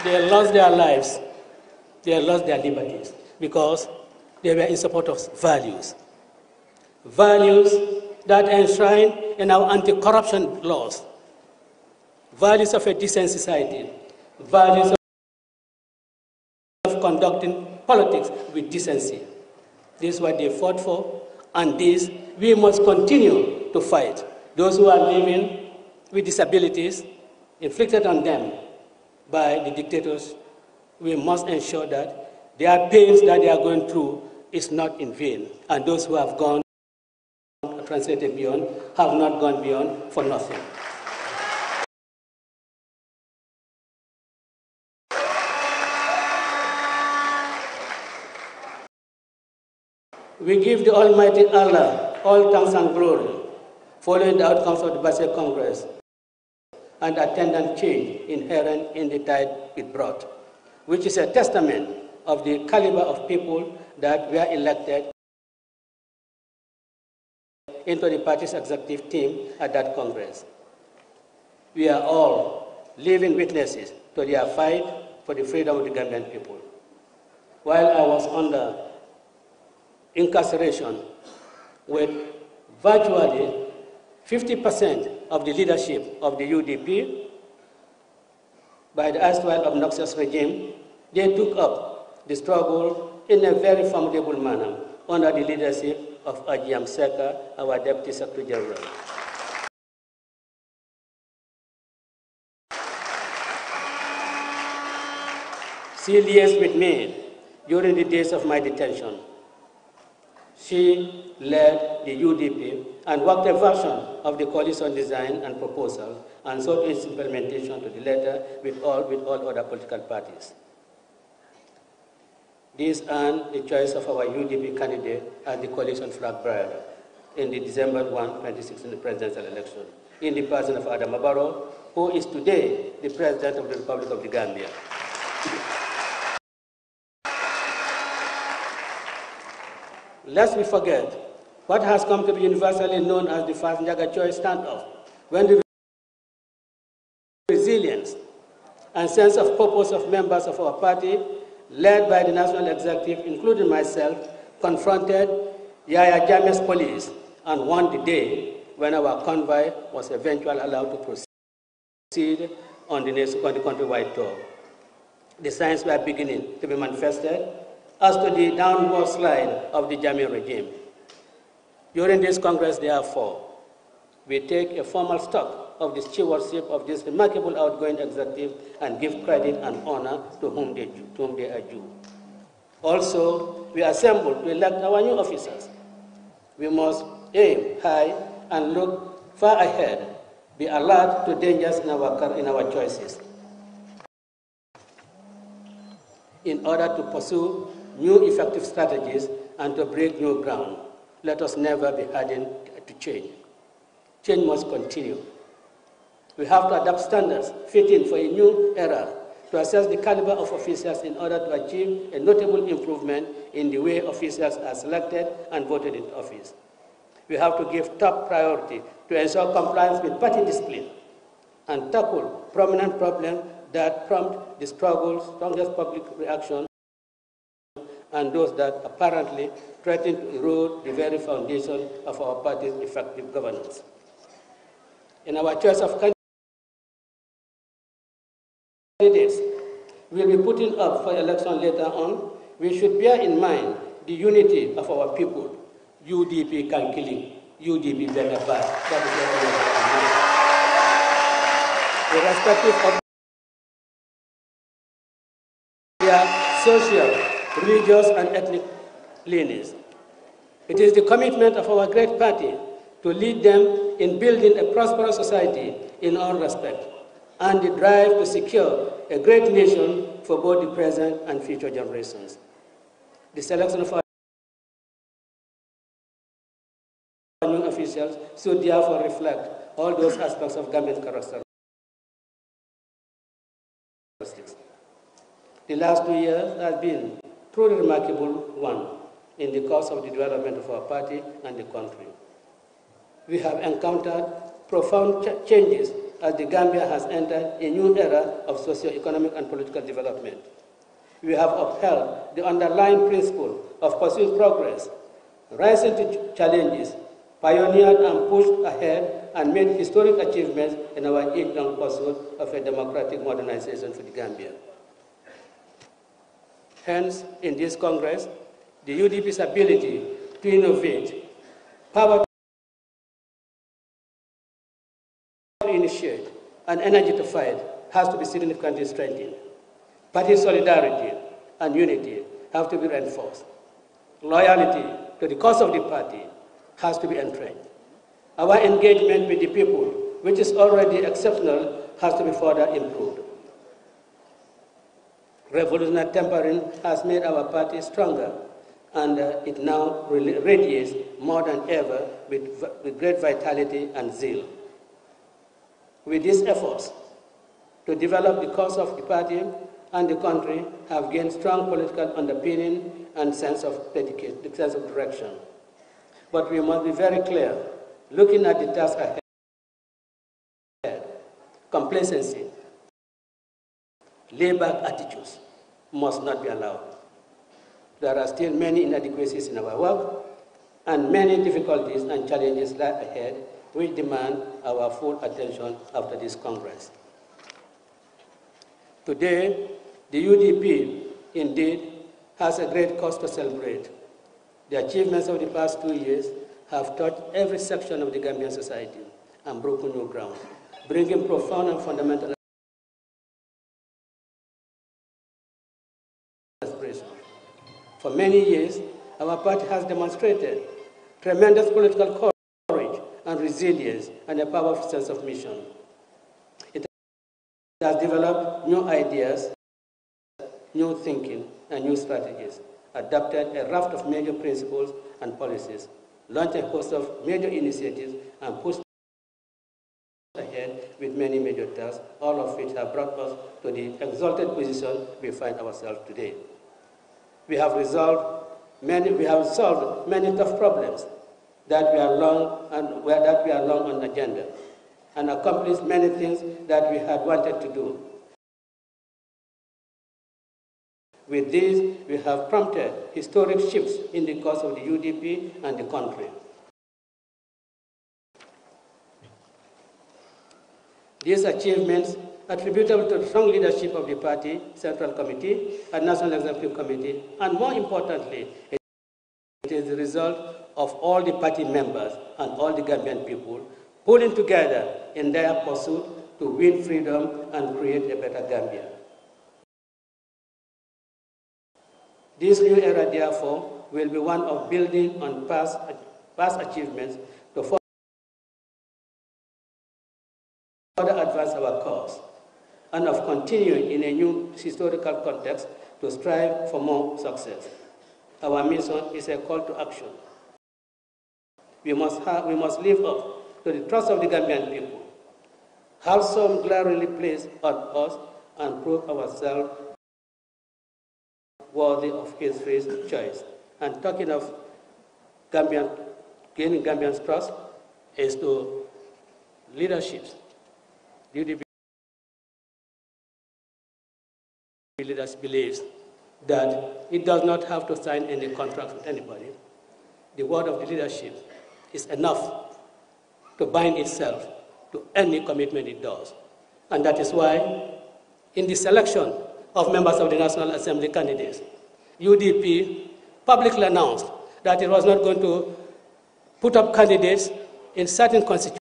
They lost their lives, they lost their liberties because they were in support of values. values that are enshrined in our anti-corruption laws, values of a decent society, values of conducting politics with decency. This is what they fought for, and this we must continue to fight. Those who are living with disabilities inflicted on them by the dictators, we must ensure that their pains that they are going through is not in vain. And those who have gone, translated beyond, have not gone beyond for nothing. We give the Almighty Allah all thanks and glory following the outcomes of the Basel Congress and attendant change inherent in the tide it brought, which is a testament of the caliber of people that were elected into the party's executive team at that Congress. We are all living witnesses to their fight for the freedom of the Gambian people. While I was under incarceration with virtually 50% of the leadership of the UDP by the erstwhile obnoxious regime, they took up the struggle in a very formidable manner under the leadership of Ajam Seka, our Deputy Secretary General. She liaised with me during the days of my detention. She led the UDP and worked a version of the coalition design and proposal and sought its implementation to the letter with all other political parties. This earned the choice of our UDP candidate as the coalition flag bearer in the December 1, 2016 presidential election, in the person of Adam Barrow, who is today the President of the Republic of the Gambia. Lest we forget what has come to be universally known as the first Njaga Choice standoff, when the resilience and sense of purpose of members of our party, led by the National Executive, including myself, confronted Yaya Jammeh's police and won the day when our convoy was eventually allowed to proceed on the countrywide tour. The signs were beginning to be manifested as to the downward slide of the Jammeh regime. During this Congress, therefore, we take a formal stock of the stewardship of this remarkable outgoing executive and give credit and honor to whom they are due. Also, we assemble to elect our new officers. We must aim high and look far ahead, be alert to dangers in our choices, in order to pursue new effective strategies and to break new ground. Let us never be hardened to change. Change must continue. We have to adapt standards fitting for a new era to assess the caliber of officers in order to achieve a notable improvement in the way officers are selected and voted into office. We have to give top priority to ensure compliance with party discipline and tackle prominent problems that prompt the struggle's strongest public reaction and those that apparently threaten to erode the very foundation of our party's effective governance. In our choice of candidates we will be putting up for election later on, we should bear in mind the unity of our people. UDP Kankili, UDP Benabad. That is irrespective of their social, religious, and ethnic leanings. It is the commitment of our great party to lead them in building a prosperous society in all respects, and the drive to secure a great nation for both the present and future generations. The selection of our new officials should therefore reflect all those aspects of Gambian characteristics. The last 2 years has been a truly remarkable one in the course of the development of our party and the country. We have encountered profound changes as the Gambia has entered a new era of socio-economic and political development. We have upheld the underlying principle of pursuing progress rising to challenges, pioneered and pushed ahead and made historic achievements in our age-long pursuit of a democratic modernization for the Gambia. Hence, in this Congress, the UDP's ability to innovate, power to initiate, and energy to fight has to be significantly strengthened. Party solidarity and unity have to be reinforced. Loyalty to the cause of the party has to be entrenched. Our engagement with the people, which is already exceptional, has to be further improved. Revolutionary tempering has made our party stronger, and it now radiates more than ever with great vitality and zeal. With these efforts to develop the cause of the party and the country have gained strong political underpinning and sense of direction. But we must be very clear, looking at the task ahead, complacency, laid-back attitudes must not be allowed. There are still many inadequacies in our work, and many difficulties and challenges lie ahead which demand our full attention after this Congress. Today, the UDP indeed has a great cause to celebrate. The achievements of the past 2 years have touched every section of the Gambian society and broken new ground, bringing profound and fundamental aspirations. For many years, our party has demonstrated tremendous political courage and resilience and a powerful sense of mission. It has developed new ideas, new thinking, and new strategies, adopted a raft of major principles and policies, launched a host of major initiatives, and pushed ahead with many major tasks, all of which have brought us to the exalted position we find ourselves today. We have solved many tough problems that we are long on the agenda, and accomplished many things that we had wanted to do. With these, we have prompted historic shifts in the course of the UDP and the country. These achievements, attributable to the strong leadership of the party, Central Committee, and National Executive Committee, and more importantly, it is the result of all the party members and all the Gambian people pulling together in their pursuit to win freedom and create a better Gambia. This new era, therefore, will be one of building on past achievements to further advance our cause, and of continuing in a new historical context to strive for more success. Our mission is a call to action. We must live up to the trust of the Gambian people, have some glaringly placed on us, and prove ourselves worthy of history's choice. And talking of gaining Gambians' trust is to leaderships. UDP leaders believes that it does not have to sign any contract with anybody. The word of the leadership is enough to bind itself to any commitment it does. And that is why, in the selection of members of the National Assembly candidates, UDP publicly announced that it was not going to put up candidates in certain constituencies,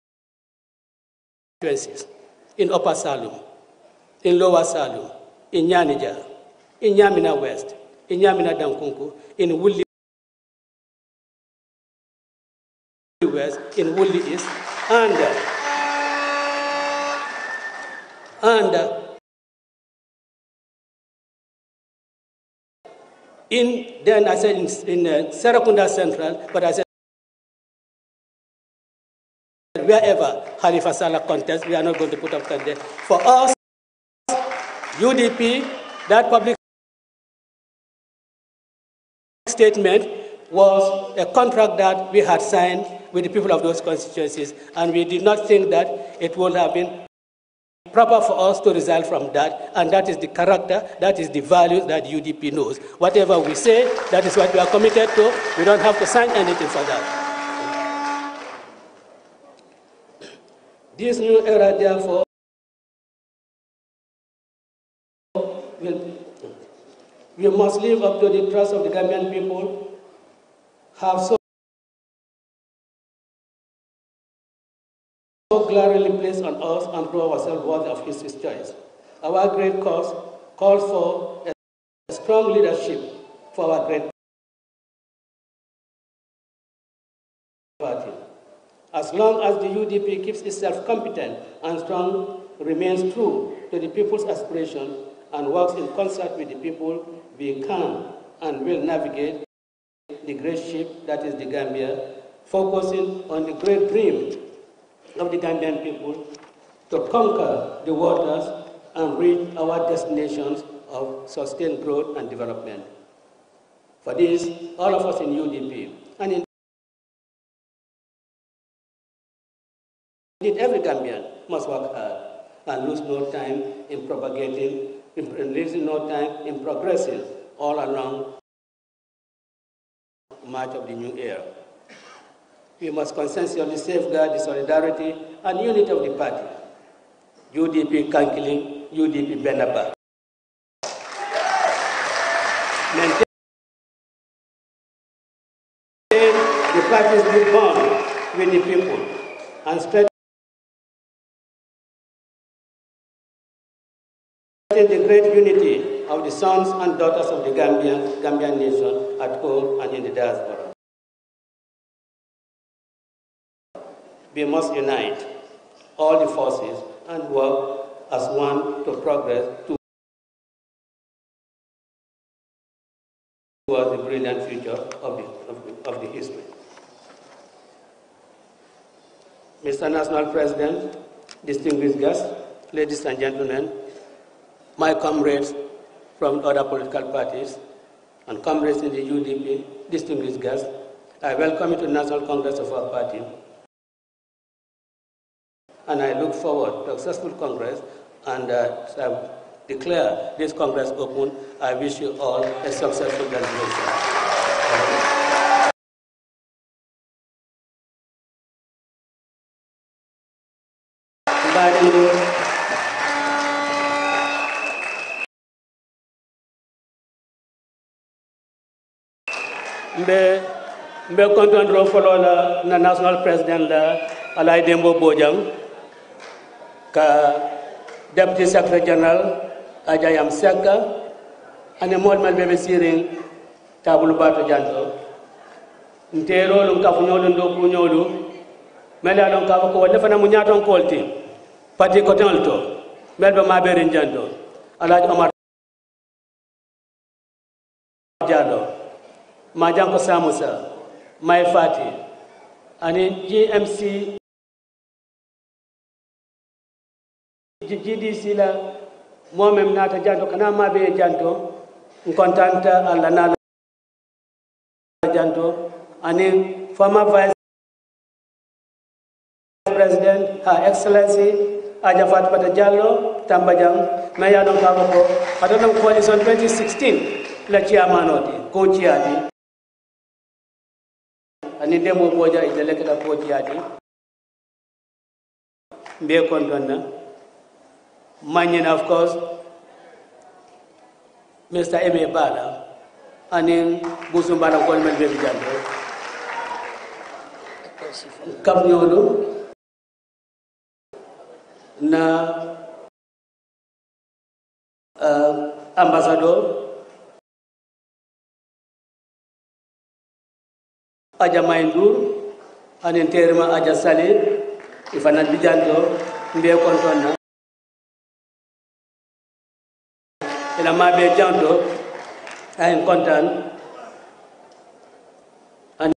in Upper Salum, in Lower Salum, in Nyanija, in Nyamina West, in Nyamina Dankunku, in Wuli West, in Wuli East, and then I said in Serakunda Central, but I said wherever Halifa Saleh contests, we are not going to put up candidates. For us, UDP, that public statement was a contract that we had signed with the people of those constituencies, and we did not think that it would have been proper for us to result from that, and that is the character, that is the values that UDP knows. Whatever we say, that is what we are committed to. We don't have to sign anything for that. This new era, therefore, we must live up to the trust of the Gambian people, have so glaringly placed on us, and prove ourselves worthy of his choice. Our great cause calls for a strong leadership for our great party. As long as the UDP keeps itself competent and strong, remains true to the people's aspiration, and works in concert with the people, we can and will navigate the great ship that is the Gambia, focusing on the great dream of the Gambian people to conquer the waters and reach our destinations of sustained growth and development. For this, all of us in UDP, and indeed every Gambian, must work hard and lose no time in propagating, losing no time in progressing all along the march of the new era. We must conscientiously safeguard the solidarity and unity of the party. UDP Kankiling, UDP Benaba. Maintain the party's good bond with the people and strengthen the great unity of the sons and daughters of the Gambian nation at home and in the diaspora. We must unite all the forces and work as one to progress towards the brilliant future of the history. Mr. National President, distinguished guests, ladies and gentlemen, my comrades from other political parties and comrades in the UDP, distinguished guests, I welcome you to the National Congress of our party. And I look forward to a successful Congress, and I declare this Congress open. I wish you all a successful graduation. Mbe konton ro folo la na national president la Alay Dembo Bojang ka deputy secretary general Ajayam Seka ane modmal bebe siring tabulu bato janto ntero lum kafu nyolu ndo ku nyolu mela lon ka ko wala fana munyaton kolti pati ko tonto melba maberin janto Alaj Omar Jado Majanko Samusa Mai Fati ani GMC GDC la momem nata janto kana mabe janto kontanta alla na janto ani former vice president her excellency Aja Fatouata Jallow Tambajang mayano kaboko adonam coalition 2016 la chairmanoti ko chiadi ani demo boja idelekta ko chiadi be kontonna Manyan, of course, Mr. Eme Bala, and in Busumbana Coleman Baby Jandro. Kapnyolu na ambassador Aja Maindur, and in Terma Aja Salid, if I'm not Bijanto, be kontonna. Ila mabe janto ay kontan an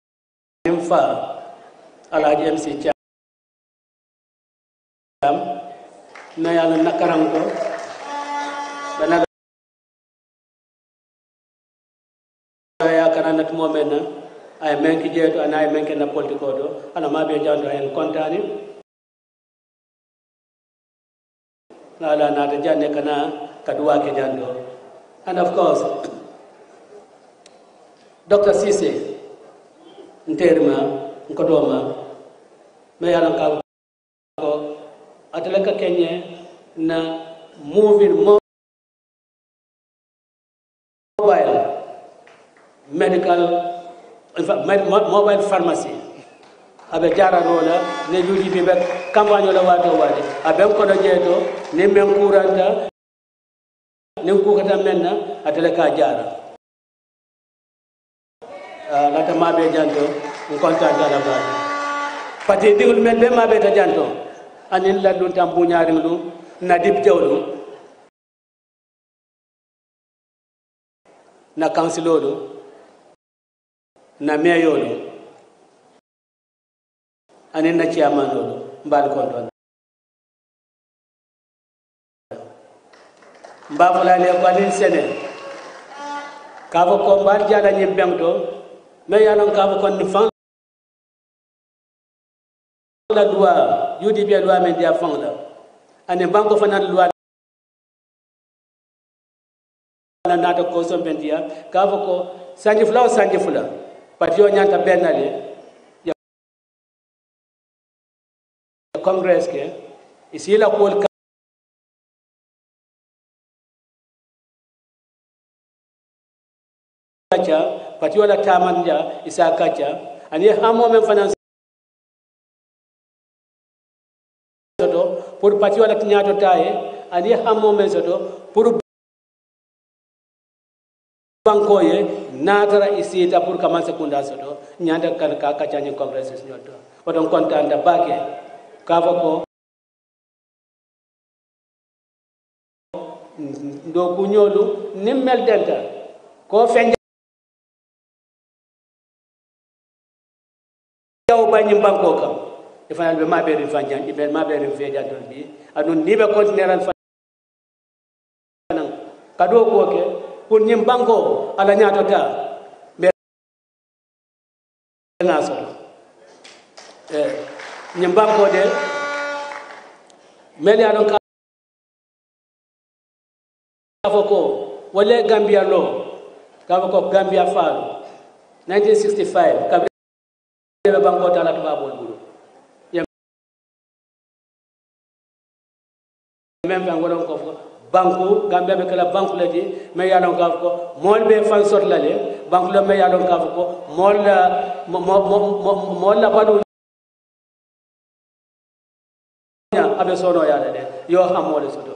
fa Alhaji MC Cham na yalla nakaram ko bana ya kanana to momena ay menki jeto ana ay menki na politiko do ana mabe janto ay kontani ala nata janne kana kadua ke jando. And of course, Dr. Cisse nterma nkodoma me yala ka ko atleka kenye na moving mobile medical mobile pharmacy abe jara rola ne UDP be campagne la wato wade abe ko do jeto ne men kuranta ne ko kata menna atleka jara lata mabe janto on kontaan la ba pati digul men be mabe ta janto anin la dun tam bu ñaari lu na dip jawlu na councilolo na meyolo anin na chairman lo mbal ko don mbafula le ko anin sene ka ko mbal jala nyim bengto me yalon ka ko ni fan la loi UDP loi media fan la ane banko fanal loi la nata ko so bendia ka ko sanji fula patio nyanta benale ya congress ke isi la ko kacha patio la tamanja isa kacha ani hamo men finance pour patio la nyato taye ani hamo men soto pour banko ye natara isita pour commencer kunda soto nyanda kan ka kacha ni congress nyoto odon kontanda bake kavako ndo kunyolu nimmel delta ko fenja yaw bañi banko kam e fanal be mabe ri fanjan be mabe ri fe jadol bi adun ni be continueral fanan kado ko ke pour ñim banko ala ñaato ta be na so ñim banko de meli adon ka foko wala Gambia lo ka ko Gambia faal 1965 ka be banko ta la tuba bol bulu même ben wala ko banku Gambia be kala banku lati me yalon ka ko mol be fan sot la le banku la me yalon ka ko mol la badu nya abe sono yala de yo hamole soto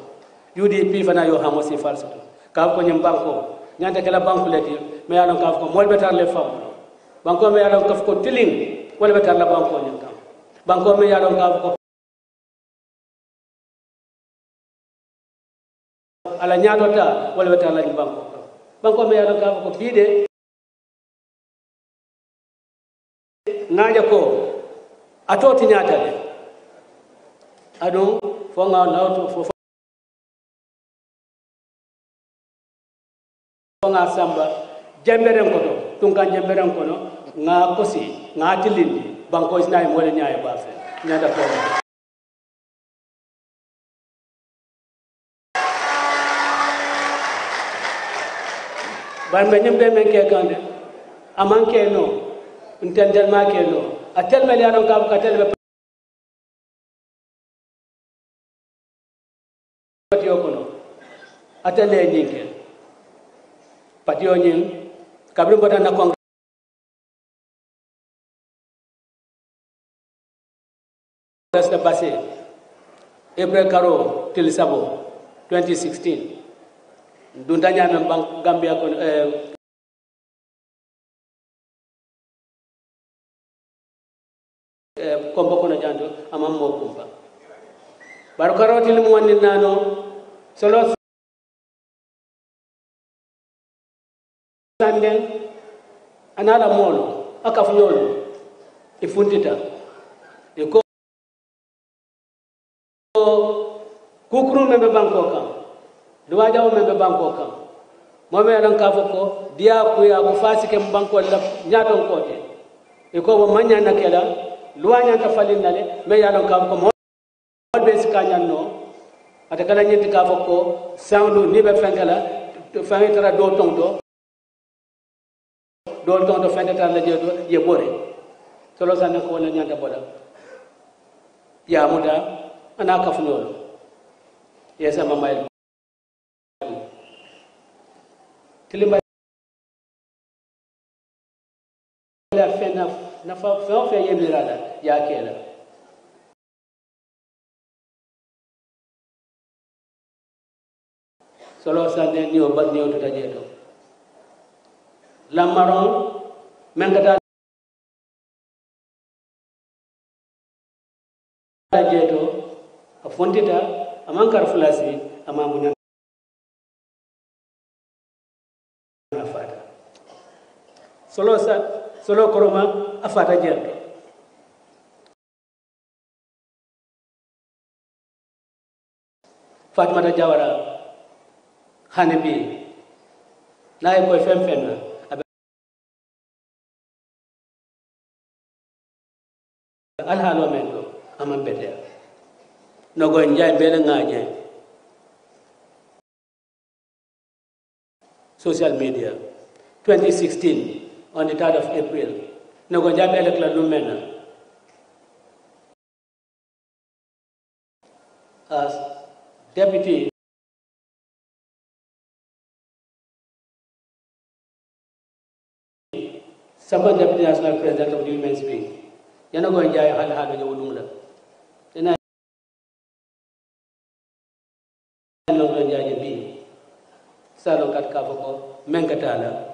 UDP fana yo hamo si fal soto ka ko nyim banko nyanta kala banku lati me yalon ka ko mol be tar le fam banko me yalon ka ko tiling wala be tar la banko nyam kam banko me yalon ka ko ala nyaatota wala weta ala banko me yalo ka ko bide ngaja ko atoti nyaatale adu fo nga lawto fo nga samba jemberen ko to tunka jemberen ko no nga kosi nga tilindi banko isnay mo le nyaay ba fe nyaata ko barme nyimbe men ke kande amanke no ntendel ma ke no atel mel yaron ka ka tel be patio kono atel le nyinke patio nyin kabri bota na kong reste passé April Karo til Sabo 2016 Duntanya membang Gambia kon kombo kono janto amam mo kumba bar karoti limu wonni nano solo sanden anala molo akafu nyolo ifuntita iko kukru membe banko kam duwa jaw membe banko kam mobe lan ka foko dia ku ya ko fasike banko la nyaton kote e ko bo manya nakela luwa nyanta falinale me ya lan ka ko mo be sikanya no ata kala ñetti ka fokko sawdu ni be fankala fangi tara do tonto fende tan la jeto ye bore solo sanne ko wala nyanda boda ya muda ana kafnol yesa mamayl tilimba la fena na fa yemirala ya kela solo sanne ni o bad ni o to jeto lamaron mengata jeto a fontita amankar flasi amamunya afata solo koroma afata jeto Fatmata Jawara Hanebi naye koy fem na alhalo men ko amam bete no go njay bele ngaje social media 2016 on the 3rd of April no go njay bele kala lumena as deputy Second Deputy National President of the Women's Wing. Yana go njay hal halu wulumla. Ina no go njay bi. Salon kat ka ko menkatala.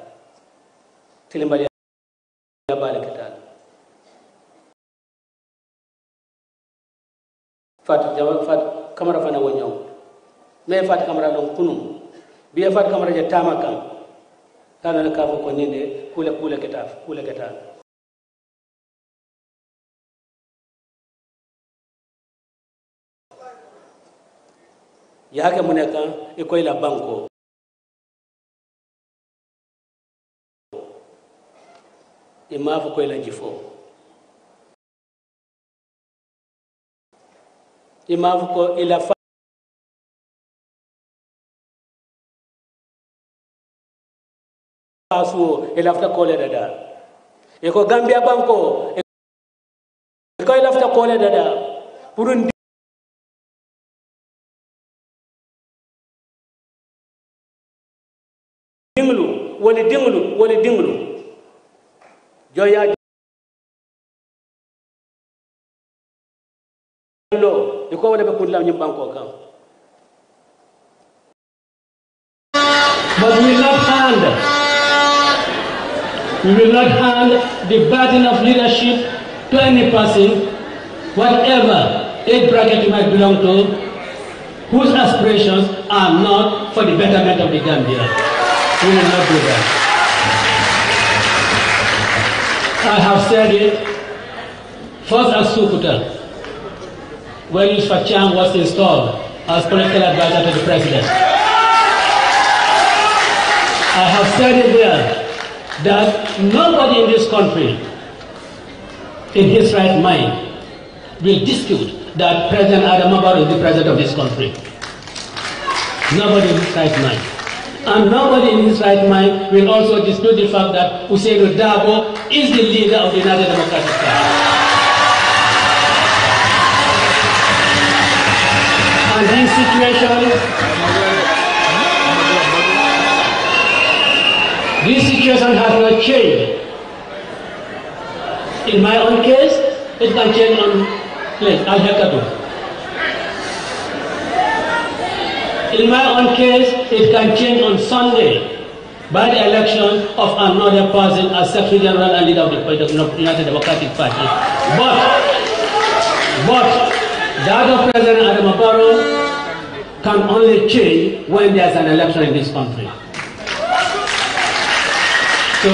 Tilimbali ya bale katala. Fat kamera fana wonyo. Me fat kamera long kunum. Bi fat kamera je tamakan. Kana ka ko ninde kula ketaf yake muneka iko ila banko imafu ko ila jifo imafu ko ila asu elafta kole dada eko Gambia banko eko elafta kole dada purun dinglu joya lo eko wala be kudla nyim banko kan but we will not hand the burden of leadership to any person, whatever age bracket you might belong to, whose aspirations are not for the betterment of the Gambia. We will not do that. I have said it, first as Sukuta, when Yusuf Chang was installed as political advisor to the president. I have said it there, that nobody in this country, in his right mind, will dispute that President Adam Barrow is the president of this country. Nobody in his right mind. And nobody in his right mind will also dispute the fact that Hussein Dabo is the leader of the United Democratic Party. And this situation has not changed. In my own case, it can change on Al-Hakatu. In my own case, it can change on Sunday by the election of another person as Secretary General and leader of the United Democratic Party. But that of President Adam Barrow can only change when there's an election in this country. So,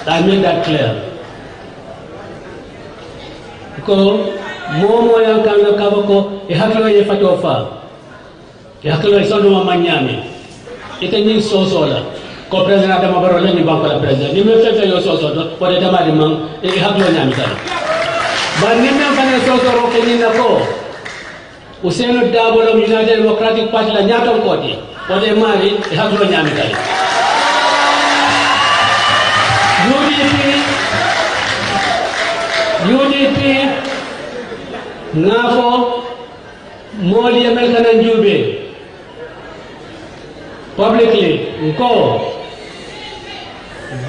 I made that clear. Because momo yang kami kaboko ihaklo ye fatofa ihaklo isono mamanyami itenyi sosola ko president Adam Barrow ni banko la president ni me fefe yo sosoto po de tamadi mang ihaklo nyami kala ba ni me fane sosoro kenyi nako Usenu Dabo of United Democratic Party la Nyaton Kodi, or they married, they have to Yamikai. UDP, Nafo, Moli American and Jube. Publicly, Nko,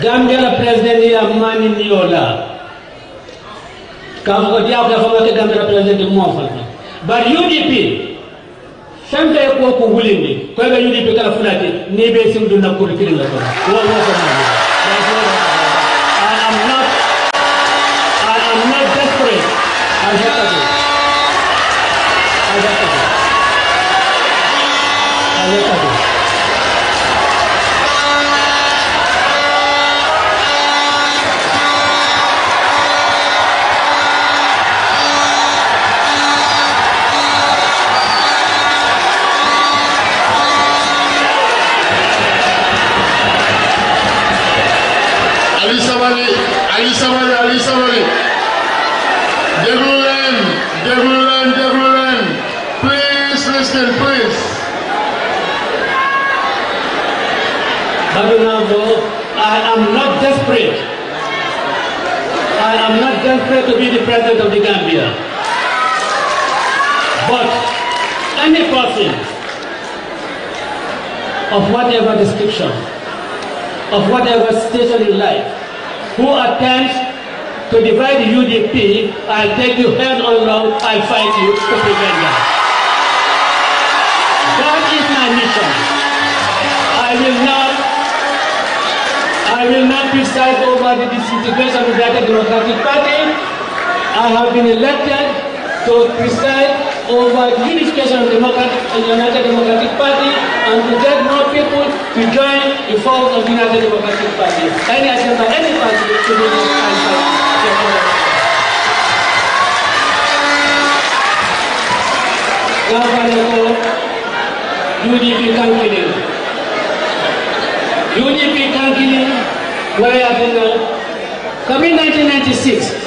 Gambia President Yamani Niola. Gambia President but UDP, Santa Koko willingly, whether UDP can afford it, maybe some do not put it in the I am not desperate. I have to do. Ali Samali. Degulen. Please listen, please. Babunabo, I am not desperate. I am not desperate to be the president of the Gambia. But any person of whatever description, of whatever station in life, who attempts to divide the UDP, I'll take you head on round, I'll fight you to prevent that. That is my mission. I will not preside over the disintegration of the United Democratic Party. I have been elected to preside over the unification of the United Democratic Party and to get more people to join the fold of the United Democratic Party. Any agenda, any party to do this and fight. UDP Kankilin. UDP Kankilin, where I have been coming 1996,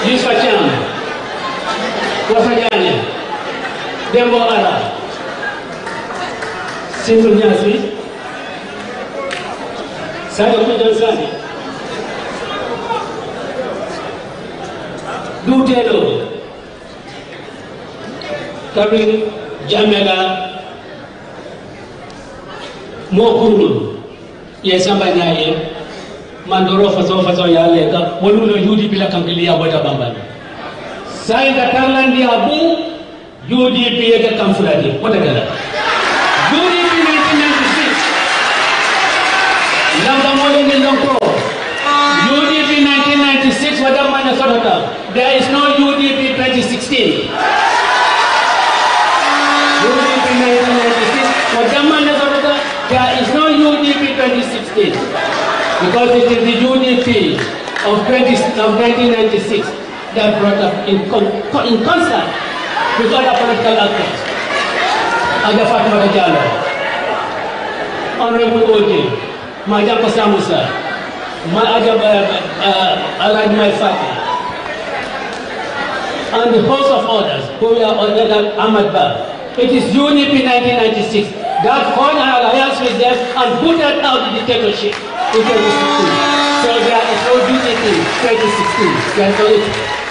Yusuf Cham, Wafajani, Dembo Ara, Simple Nyasi, Sado Kujansani, Dutelo, coming Jamela, Mokuru, yes, somebody here. Mandoro faso ya lega wonu UDP la kampilia wada bambani sai da tarlandi abu UDP ya kamfuladi wada gala UDP 1996 lamba mole ni lonko UDP 1996 wada mana sodata there is no UDP 2016 UDP 1996 wada mana sodata there is no UDP 2016 because it is the UDP of 1996 that brought up in concert with other political actors. Aga Fatma Jallo, Honorable Oji, Madam Pasamusa, Alad Maifati, and the host of others who are under Ahmad Bar. It is UDP 1996 that formed an alliance with them and booted out the dictatorship in 2016. So there is no UDP 2016.